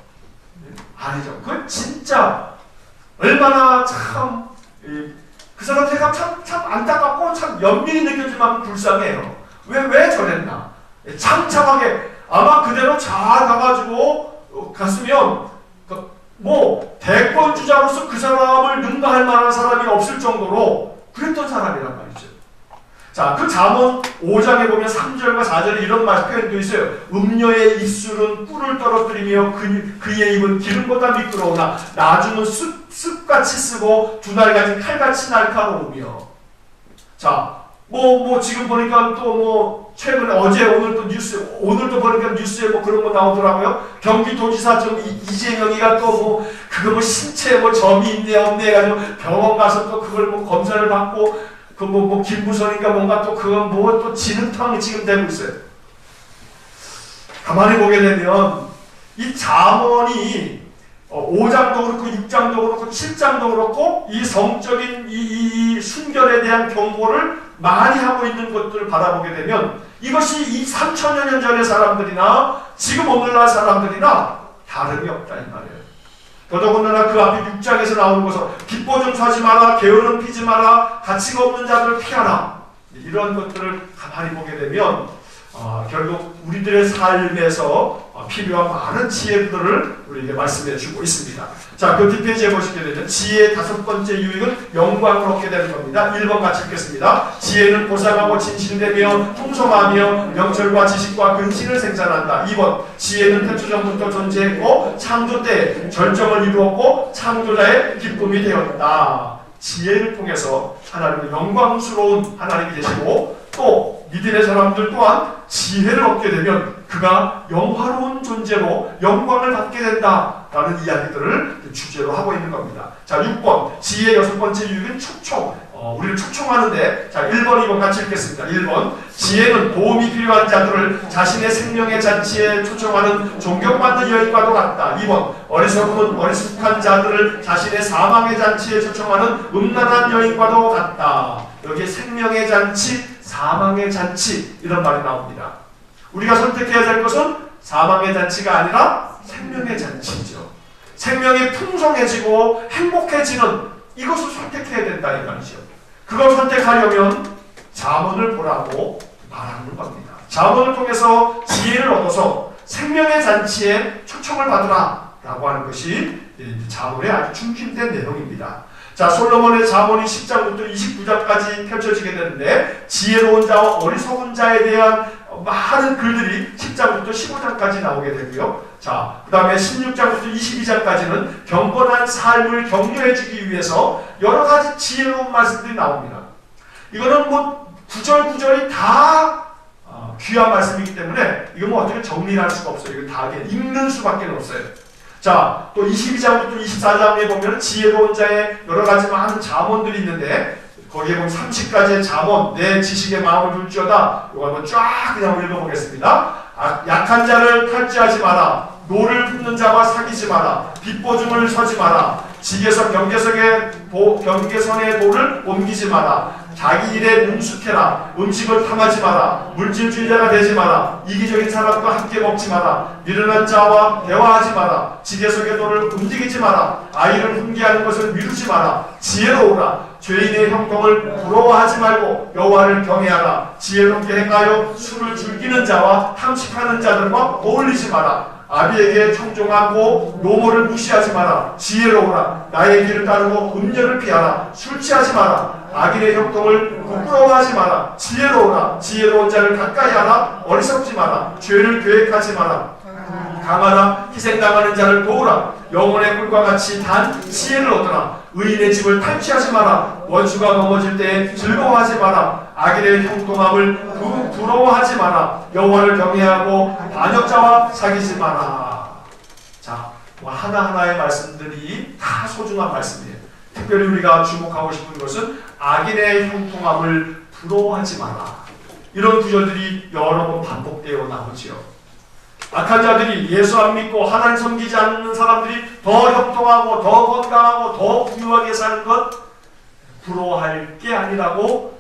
아니죠. 그건 진짜 얼마나 참 그 사람 제가 참 안타깝고 참 연민이 느껴질 만큼 불쌍해요. 왜 저랬나? 창창하게 아마 그대로 잘 가가지고 갔으면 뭐 대권 주자로서 그 사람을 능가할 만한 사람이 없을 정도로 그랬던 사람이란 말이죠. 자, 그 잠언 5장에 보면 3절과 4절에 이런 표현도 있어요. 음녀의 입술은 꿀을 떨어뜨리며 그의 입은 기름보다 미끄러우나 나중은 습같이 쓰고 두 날 가진 칼같이 날카로우며. 자, 지금 보니까 또 뭐 최근에 어제 오늘도 보니까 뉴스에 뭐 그런 거 나오더라고요. 경기도지사 이재명이가 또 뭐 그거 뭐 신체에 뭐 점이 있네 없네 해가지고 병원 가서 또 그걸 뭐 검사를 받고 그 뭐 김부선인가 뭔가 또 그건 뭐 또 진흙탕이 지금 되고 있어요. 가만히 보게 되면 이 잠언이 5장도 그렇고 6장도 그렇고 7장도 그렇고 이 성적인 이 순결에 대한 경고를 많이 하고 있는 것들을 바라보게 되면 이것이 이 3000여 년 전의 사람들이나 지금 오늘날 사람들이나 다름이 없다 이 말이에요. 더더군다나 그 앞에 6장에서 나오는 것은 빚보증 사지 마라, 게으름 피지 마라, 가치가 없는 자들을 피하라. 이런 것들을 가만히 보게 되면 결국 우리들의 삶에서 필요한 많은 지혜들을 우리에게 말씀해 주고 있습니다. 자, 그 뒷페이지에 보시게 되면 지혜의 5번째 유익은 영광을 얻게 되는 겁니다. 1번 같이 읽겠습니다. 지혜는 보상하고 진실되며 풍성하며 명철과 지식과 근신을 생산한다. 2번 지혜는 태초전부터 존재했고 창조 때 절정을 이루었고 창조자의 기쁨이 되었다. 지혜를 통해서 하나님의 영광스러운 하나님이 되시고 또 믿음의 사람들 또한 지혜를 얻게 되면 그가 영화로운 존재로 영광을 받게 된다라는 이야기들을 주제로 하고 있는 겁니다. 자, 6번 지혜의 6번째 유익은 초청. 우리를 초청하는데 자 1번 2번 같이 읽겠습니다. 1번 지혜는 도움이 필요한 자들을 자신의 생명의 잔치에 초청하는 존경받는 여인과도 같다. 2번 어리석음은 어리숙한 자들을 자신의 사망의 잔치에 초청하는 음란한 여인과도 같다. 여기에 생명의 잔치, 사망의 잔치 이런 말이 나옵니다. 우리가 선택해야 될 것은 사망의 잔치가 아니라 생명의 잔치죠. 생명이 풍성해지고 행복해지는 이것을 선택해야 된다 이 말이죠. 그걸 선택하려면 잠언을 보라고 말하는 겁니다. 잠언을 통해서 지혜를 얻어서 생명의 잔치에 초청을 받으라 라고 하는 것이 잠언의 아주 중심된 내용입니다. 자, 솔로몬의 잠언이 10장부터 29장까지 펼쳐지게 되는데 지혜로운 자와 어리석은 자에 대한 많은 글들이 10장부터 15장까지 나오게 되고요. 자, 그 다음에 16장부터 22장까지는 경건한 삶을 격려해주기 위해서 여러 가지 지혜로운 말씀들이 나옵니다. 이거는 뭐 구절구절이 다 귀한 말씀이기 때문에 이거 뭐 어떻게 정리할 수가 없어요. 이거 다 읽는 수밖에 없어요. 자, 또 22장부터 24장에 보면 지혜로운 자의 여러 가지 많은 잠언들이 있는데 거기에 보면 30가지의 잠언, 내 지식의 마음을 둘지어다. 이거 한번 쫙 그냥 읽어보겠습니다. 약한 자를 탈취하지 마라. 노를 품는 자와 사귀지 마라. 빚보증을 서지 마라. 직에서 경계선의 돌을 옮기지 마라. 자기 일에 능숙해라. 음식을 탐하지 마라. 물질주의자가 되지 마라. 이기적인 사람과 함께 먹지 마라. 미련한 자와 대화하지 마라. 지게 속의 돈을 움직이지 마라. 아이를 훈계하는 것을 미루지 마라. 지혜로우라. 죄인의 형통을 부러워하지 말고 여호와를 경외하라. 지혜롭게 행하여 술을 즐기는 자와 탐식하는 자들과 어울리지 마라. 아비에게 청종하고 노모를 무시하지 마라. 지혜로우라. 나의 길을 따르고 음녀를 피하라. 술 취하지 마라. 악인의 형통을 부끄러워하지 마라. 지혜로우라. 지혜로운 자를 가까이 하라. 어리석지 마라. 죄를 계획하지 마라. 강하라. 희생당하는 자를 도우라. 영혼의 꿀과 같이 단 지혜를 얻으라. 의인의 집을 탈취하지 마라. 원수가 넘어질 때 즐거워하지 마라. 악인의 형통함을 부러워하지 마라. 여호와를 경외하고 반역자와 사귀지 마라. 자, 하나하나의 말씀들이 다 소중한 말씀이에요. 특별히 우리가 주목하고 싶은 것은 악인의 형통함을 부러워하지 마라. 이런 구절들이 여러 번 반복되어 나오지요. 악한 자들이 예수 안 믿고 하나님 섬기지 않는 사람들이 더 형통하고 더 건강하고 더 부유하게 사는 것 부러워할 게 아니라고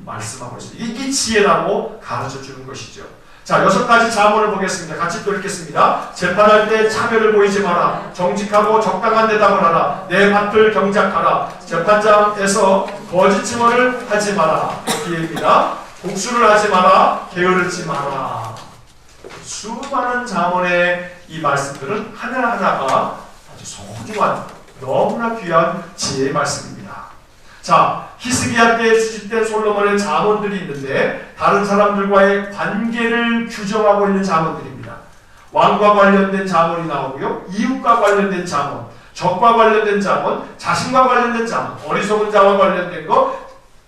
말씀하고 있습니다. 이게 지혜라고 가르쳐 주는 것이죠. 자, 6가지 자문을 보겠습니다. 같이 또 읽겠습니다. 재판할 때 차별을 보이지 마라. 정직하고 적당한 대답을 하라. 내 밭을 경작하라. 재판장에서 거짓 증언을 하지 마라. 기회입니다. 복수를 하지 마라. 게으르지 마라. 수많은 자문의 이 말씀들은 하나하나가 아주 소중한 너무나 귀한 지혜의 말씀입니다. 자, 히스기야 때 수집된 솔로몬의 자문들이 있는데 다른 사람들과의 관계를 규정하고 있는 자문들입니다. 왕과 관련된 자문이 나오고요. 이웃과 관련된 자문, 적과 관련된 자문, 자신과 관련된 자문, 어리석은 자와 관련된 것,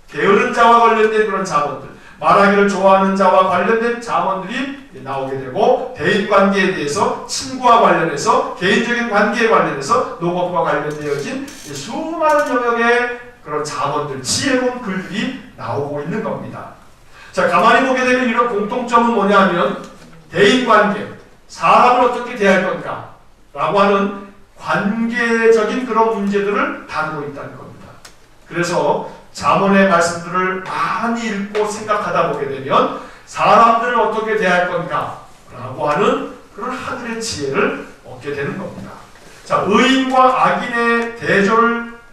게으른 자와 관련된 그런 자문들, 말하기를 좋아하는 자와 관련된 자문들이 나오게 되고 대인관계에 대해서 친구와 관련해서 개인적인 관계에 관련해서 농업과 관련되어진 수많은 영역의 그런 자문들, 지혜로운 글들이 나오고 있는 겁니다. 자, 가만히 보게 되면 이런 공통점은 뭐냐면 대인관계, 사람을 어떻게 대할 건가 라고 하는 관계적인 그런 문제들을 다루고 있다는 겁니다. 그래서 자문의 말씀들을 많이 읽고 생각하다 보게 되면 사람들을 어떻게 대할 건가 라고 하는 그런 하늘의 지혜를 얻게 되는 겁니다. 자, 의인과 악인의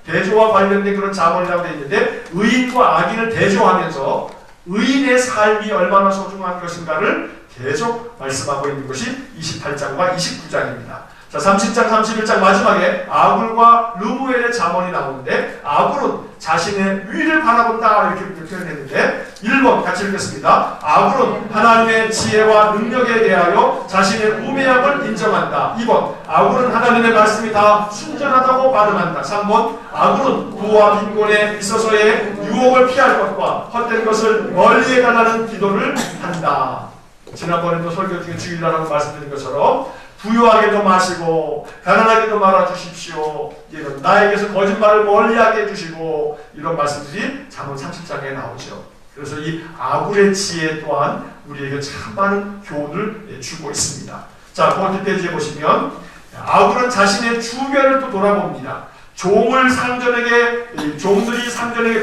대조와 관련된 그런 자문이라고 되어 있는데 의인과 악인을 대조하면서 의인의 삶이 얼마나 소중한 것인가를 계속 말씀하고 있는 것이 28장과 29장입니다. 자, 30장, 31장 마지막에 아굴과 르무엘의 자문이 나오는데 아굴은 자신의 위를 바라본다 이렇게 표현했는데 1번 같이 읽겠습니다. 아굴은 하나님의 지혜와 능력에 대하여 자신의 우매함을 인정한다. 2번 아굴은 하나님의 말씀이 다 순전하다고 반응한다. 3번 아굴은 부와 빈곤에 있어서의 유혹을 피할 것과 헛된 것을 멀리해달라는 기도를 한다. 지난번에도 설교 중에 주일날하고 말씀드린 것처럼 부유하게도 마시고 가난하게도 말아주십시오. 이런 나에게서 거짓말을 멀리하게 해주시고 이런 말씀들이 잠언 30장에 나오죠. 그래서 이 아굴의 지혜 또한 우리에게 참 많은 교훈을 주고 있습니다. 자, 그 뒷페이지에 보시면 아굴은 자신의 주변을 또 돌아봅니다. 종들이 상전에게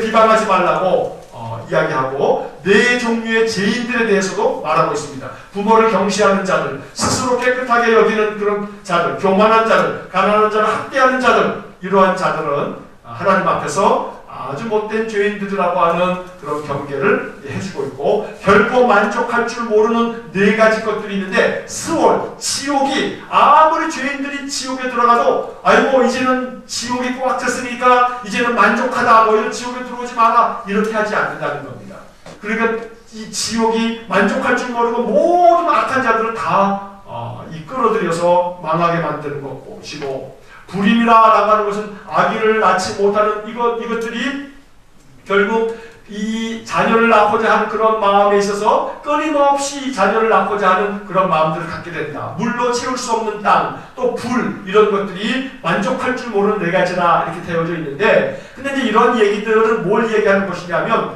비방하지 말라고 이야기하고 네 종류의 죄인들에 대해서도 말하고 있습니다. 부모를 경시하는 자들, 스스로 깨끗하게 여기는 그런 자들, 교만한 자들, 가난한 자를 학대하는 자들, 이러한 자들은 하나님 앞에서 아주 못된 죄인들이라고 하는 그런 경계를 해주고 있고 결코 만족할 줄 모르는 4가지 것들이 있는데 스월, 지옥이 아무리 죄인들이 지옥에 들어가도 아이고 이제는 지옥이 꽉 찼으니까 이제는 만족하다 너희는 지옥에 들어오지 마라 이렇게 하지 않는다는 겁니다. 그러니까 이 지옥이 만족할 줄 모르고 모든 악한 자들을 다 이끌어들여서 망하게 만드는 것이고 불임이라고 하는 것은 아기를 낳지 못하는 이것들이 결국 이 자녀를 낳고자 하는 그런 마음에 있어서 끊임없이 자녀를 낳고자 하는 그런 마음들을 갖게 된다. 물로 채울 수 없는 땅, 또 불, 이런 것들이 만족할 줄 모르는 4가지나 이렇게 되어져 있는데 근데 이제 이런 얘기들은 뭘 얘기하는 것이냐면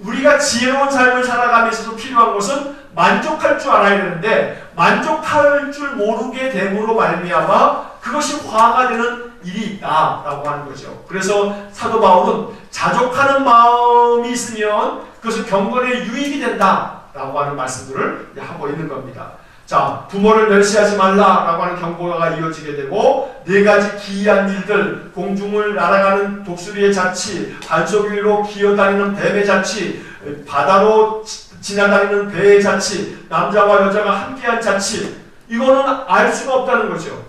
우리가 지혜로운 삶을 살아가면서 필요한 것은 만족할 줄 알아야 되는데 만족할 줄 모르게 됨으로 말미암아 그것이 화가 되는 일이 있다라고 하는 거죠. 그래서 사도 바울은 자족하는 마음이 있으면 그것은 경건의 유익이 된다라고 하는 말씀들을 하고 있는 겁니다. 자, 부모를 멸시하지 말라라고 하는 경고가 이어지게 되고, 네 가지 기이한 일들, 공중을 날아가는 독수리의 자치, 반석 위로 기어다니는 뱀의 자치, 바다로 지나다니는 배의 자치, 남자와 여자가 함께한 자치, 이거는 알 수가 없다는 거죠.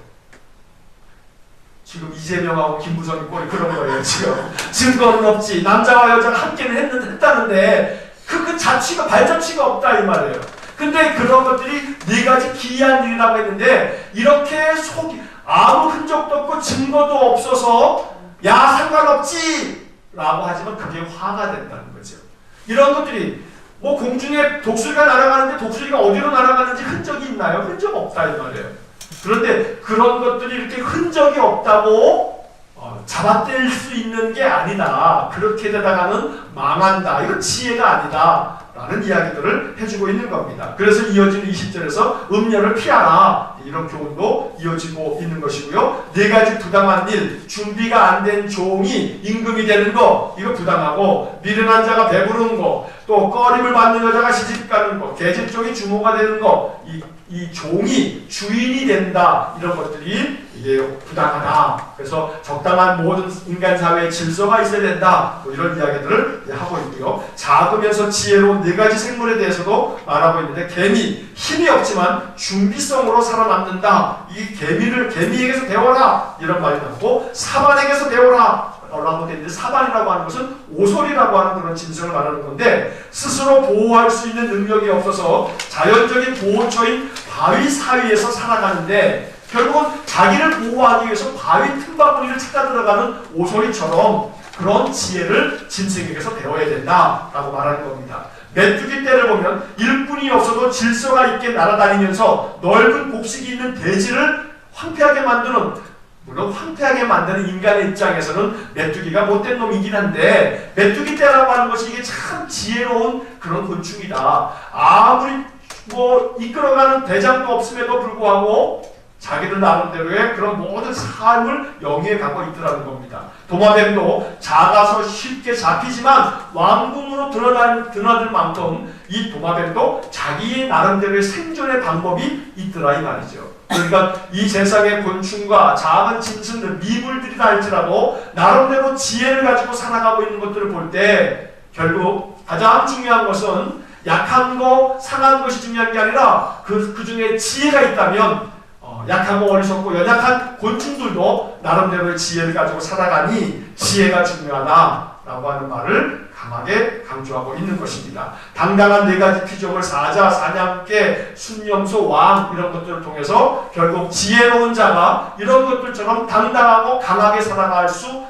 지금 이재명하고 김부정이 꼴이 그런 거예요. 지금 증거는 없지, 남자와 여자가 함께는 했다는데 그 자취가 발자취가 없다 이 말이에요. 근데 그런 것들이 네 가지 기이한 일이라고 했는데, 이렇게 아무 흔적도 없고 증거도 없어서 야 상관없지 라고 하지만 그게 화가 된다는 거죠. 이런 것들이 뭐 공중에 독수리가 날아가는데 독수리가 어디로 날아가는지 흔적이 있나요? 흔적 없다 이 말이에요. 그런데 그런 것들이 이렇게 흔적이 없다고 잡아뗄 수 있는 게 아니다. 그렇게 되다가는 망한다. 이건 지혜가 아니다. 라는 이야기들을 해주고 있는 겁니다. 그래서 이어지는 20절에서 음녀를 피하라. 이런 교훈도 이어지고 있는 것이고요. 네 가지 부당한 일, 준비가 안 된 종이 임금이 되는 거, 이거 부당하고, 미련한 자가 배부른 거, 또 꺼림을 받는 여자가 시집가는 거, 계집종이 주모가 되는 거, 이 종이 주인이 된다. 이런 것들이 이게 부당하다. 그래서 적당한 모든 인간 사회의 질서가 있어야 된다. 뭐 이런 이야기들을 하고 있고요. 작으면서 지혜로운 네 가지 생물에 대해서도 말하고 있는데, 개미, 힘이 없지만 준비성으로 살아남는다. 이 개미에게서 배워라. 이런 말이 나오고, 사반에게서 배워라. 라고 되어 있는데, 사반이라고 하는 것은 오솔이라고 하는 그런 짐승을 말하는 건데, 스스로 보호할 수 있는 능력이 없어서 자연적인 보호처인 바위 사이에서 살아가는데, 결국은 자기를 보호하기 위해서 바위 틈바구니를 찾아 들어가는 오소리처럼 그런 지혜를 짐승에게서 배워야 된다라고 말하는 겁니다. 메뚜기 떼를 보면 일꾼이 없어도 질서가 있게 날아다니면서 넓은 곡식이 있는 대지를 황폐하게 만드는, 물론 황폐하게 만드는 인간의 입장에서는 메뚜기가 못된 놈이긴 한데, 메뚜기 떼라고 하는 것이 이게 참 지혜로운 그런 곤충이다. 아무리 이끌어가는 대장도 없음에도 불구하고 자기들 나름대로의 그런 모든 삶을 영위해 가고 있더라는 겁니다. 도마뱀도 작아서 쉽게 잡히지만 왕궁으로 드나들 만큼 이 도마뱀도 자기의 나름대로의 생존의 방법이 있더라 이 말이죠. 그러니까 이 세상의 곤충과 작은 짐승들, 미물들이라 할지라도 나름대로 지혜를 가지고 살아가고 있는 것들을 볼 때, 결국 가장 중요한 것은 약한 거, 상한 것이 중요한 게 아니라 그 중에 지혜가 있다면 약하고 어리석고 연약한 곤충들도 나름대로의 지혜를 가지고 살아가니 지혜가 중요하다라고 하는 말을 강하게 강조하고 있는 것입니다. 당당한 네 가지 피조물, 사자, 사냥개, 순념소, 왕, 이런 것들을 통해서 결국 지혜로운 자가 이런 것들처럼 당당하고 강하게 살아갈 수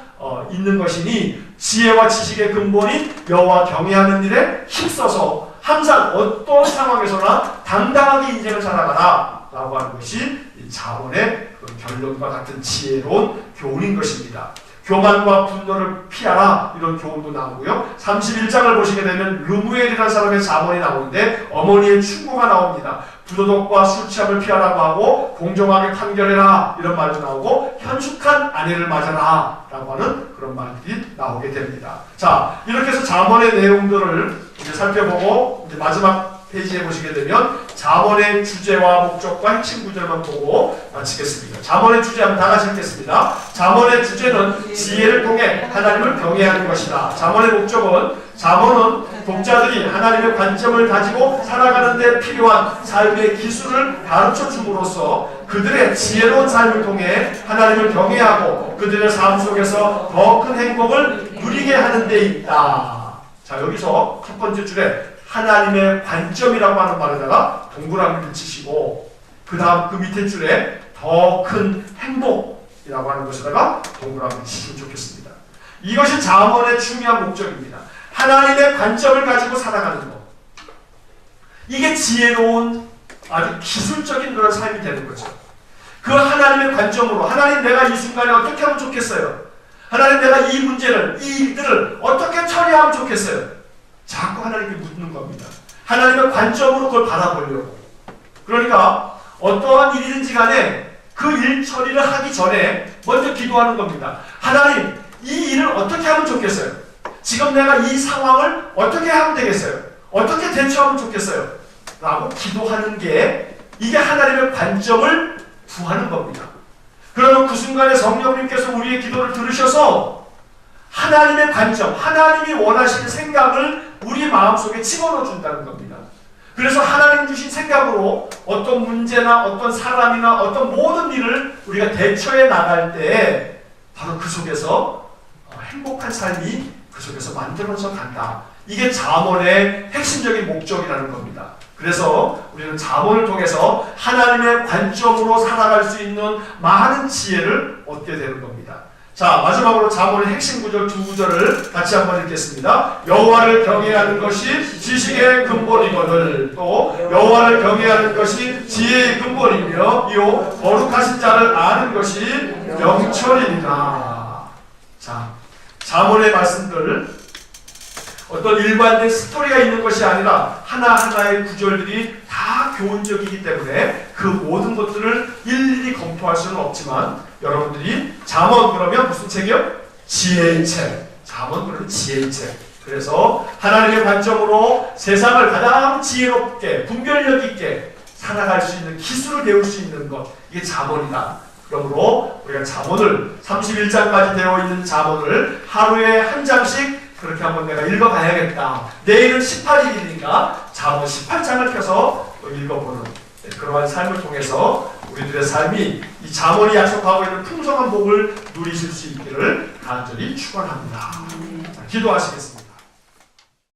있는 것이니, 지혜와 지식의 근본인 여호와 경외하는 일에 힘써서 항상 어떤 상황에서나 당당하게 인생을 살아가라 라고 하는 것이 자본의 결론과 같은 지혜로운 교훈인 것입니다. 교만과 분노를 피하라, 이런 교훈도 나오고요. 31장을 보시게 되면 르무엘이라는 사람의 자본이 나오는데 어머니의 충고가 나옵니다. 부도덕과 술 취함을 피하라고 하고 공정하게 판결해라, 이런 말도 나오고 현숙한 아내를 맞아라 라고 하는 그런 말들이 나오게 됩니다. 자, 이렇게 해서 잠언의 내용들을 이제 살펴보고 이제 마지막 페이지에 보시게 되면 잠언의 주제와 목적과 핵심 구절만 보고 마치겠습니다. 잠언의 주제 한번 다 같이 읽겠습니다. 잠언의 주제는 지혜를 통해 하나님을 경외하는 것이다. 잠언의 목적은, 잠언은 독자들이 하나님의 관점을 가지고 살아가는 데 필요한 삶의 기술을 가르쳐 줌으로써 그들의 지혜로운 삶을 통해 하나님을 경외하고 그들의 삶 속에서 더 큰 행복을 누리게 하는 데 있다. 자, 여기서 첫 번째 줄에 하나님의 관점이라고 하는 말에다가 동그라미를 치시고, 그 다음 그 밑에 줄에 더 큰 행복이라고 하는 것에다가 동그라미를 치시면 좋겠습니다. 이것이 잠언의 중요한 목적입니다. 하나님의 관점을 가지고 살아가는 것. 이게 지혜로운 아주 기술적인 그런 삶이 되는 거죠. 그 하나님의 관점으로, 하나님 내가 이 순간에 어떻게 하면 좋겠어요? 하나님 내가 이 문제를, 이 일들을 어떻게 처리하면 좋겠어요? 자꾸 하나님께 묻는 겁니다. 하나님의 관점으로 그걸 바라보려고. 그러니까 어떠한 일이든지 간에 그 일 처리를 하기 전에 먼저 기도하는 겁니다. 하나님, 이 일을 어떻게 하면 좋겠어요? 지금 내가 이 상황을 어떻게 하면 되겠어요? 어떻게 대처하면 좋겠어요? 라고 기도하는 게 이게 하나님의 관점을 구하는 겁니다. 그러면 그 순간에 성령님께서 우리의 기도를 들으셔서 하나님의 관점, 하나님이 원하시는 생각을 우리 마음속에 집어넣어 준다는 겁니다. 그래서 하나님 주신 생각으로 어떤 문제나 어떤 사람이나 어떤 모든 일을 우리가 대처해 나갈 때 바로 그 속에서 행복한 삶이 그 속에서 만들어져 간다. 이게 잠언의 핵심적인 목적이라는 겁니다. 그래서 우리는 잠언을 통해서 하나님의 관점으로 살아갈 수 있는 많은 지혜를 얻게 되는 겁니다. 자, 마지막으로 잠언의 핵심 구절 두 구절을 같이 한번 읽겠습니다. 여호와를 경외하는 것이 지식의 근본이거늘 또 여호와를 경외하는 것이 지혜의 근본이며 이요 거룩하신 자를 아는 것이 명철이니라. 자, 잠언의 말씀들 어떤 일반적인 스토리가 있는 것이 아니라 하나하나의 구절들이 다 교훈적이기 때문에 그 모든 것들을 일일이 검토할 수는 없지만 여러분들이 잠언 그러면 무슨 책이요? 지혜의 책. 잠언 그러면 지혜의 책. 그래서 하나님의 관점으로 세상을 가장 지혜롭게 분별력 있게 살아갈 수 있는 기술을 배울 수 있는 것, 이게 잠언이다. 그러므로 우리가 잠언을 31장까지 되어 있는 잠언을 하루에 한 장씩 그렇게 한번 내가 읽어가야겠다. 내일은 18일이니까 잠언 18장을 펴서 읽어보는 그러한 삶을 통해서 우리들의 삶이 이 잠언이 약속하고 있는 풍성한 복을 누리실 수 있기를 간절히 축원합니다. 기도하시겠습니다.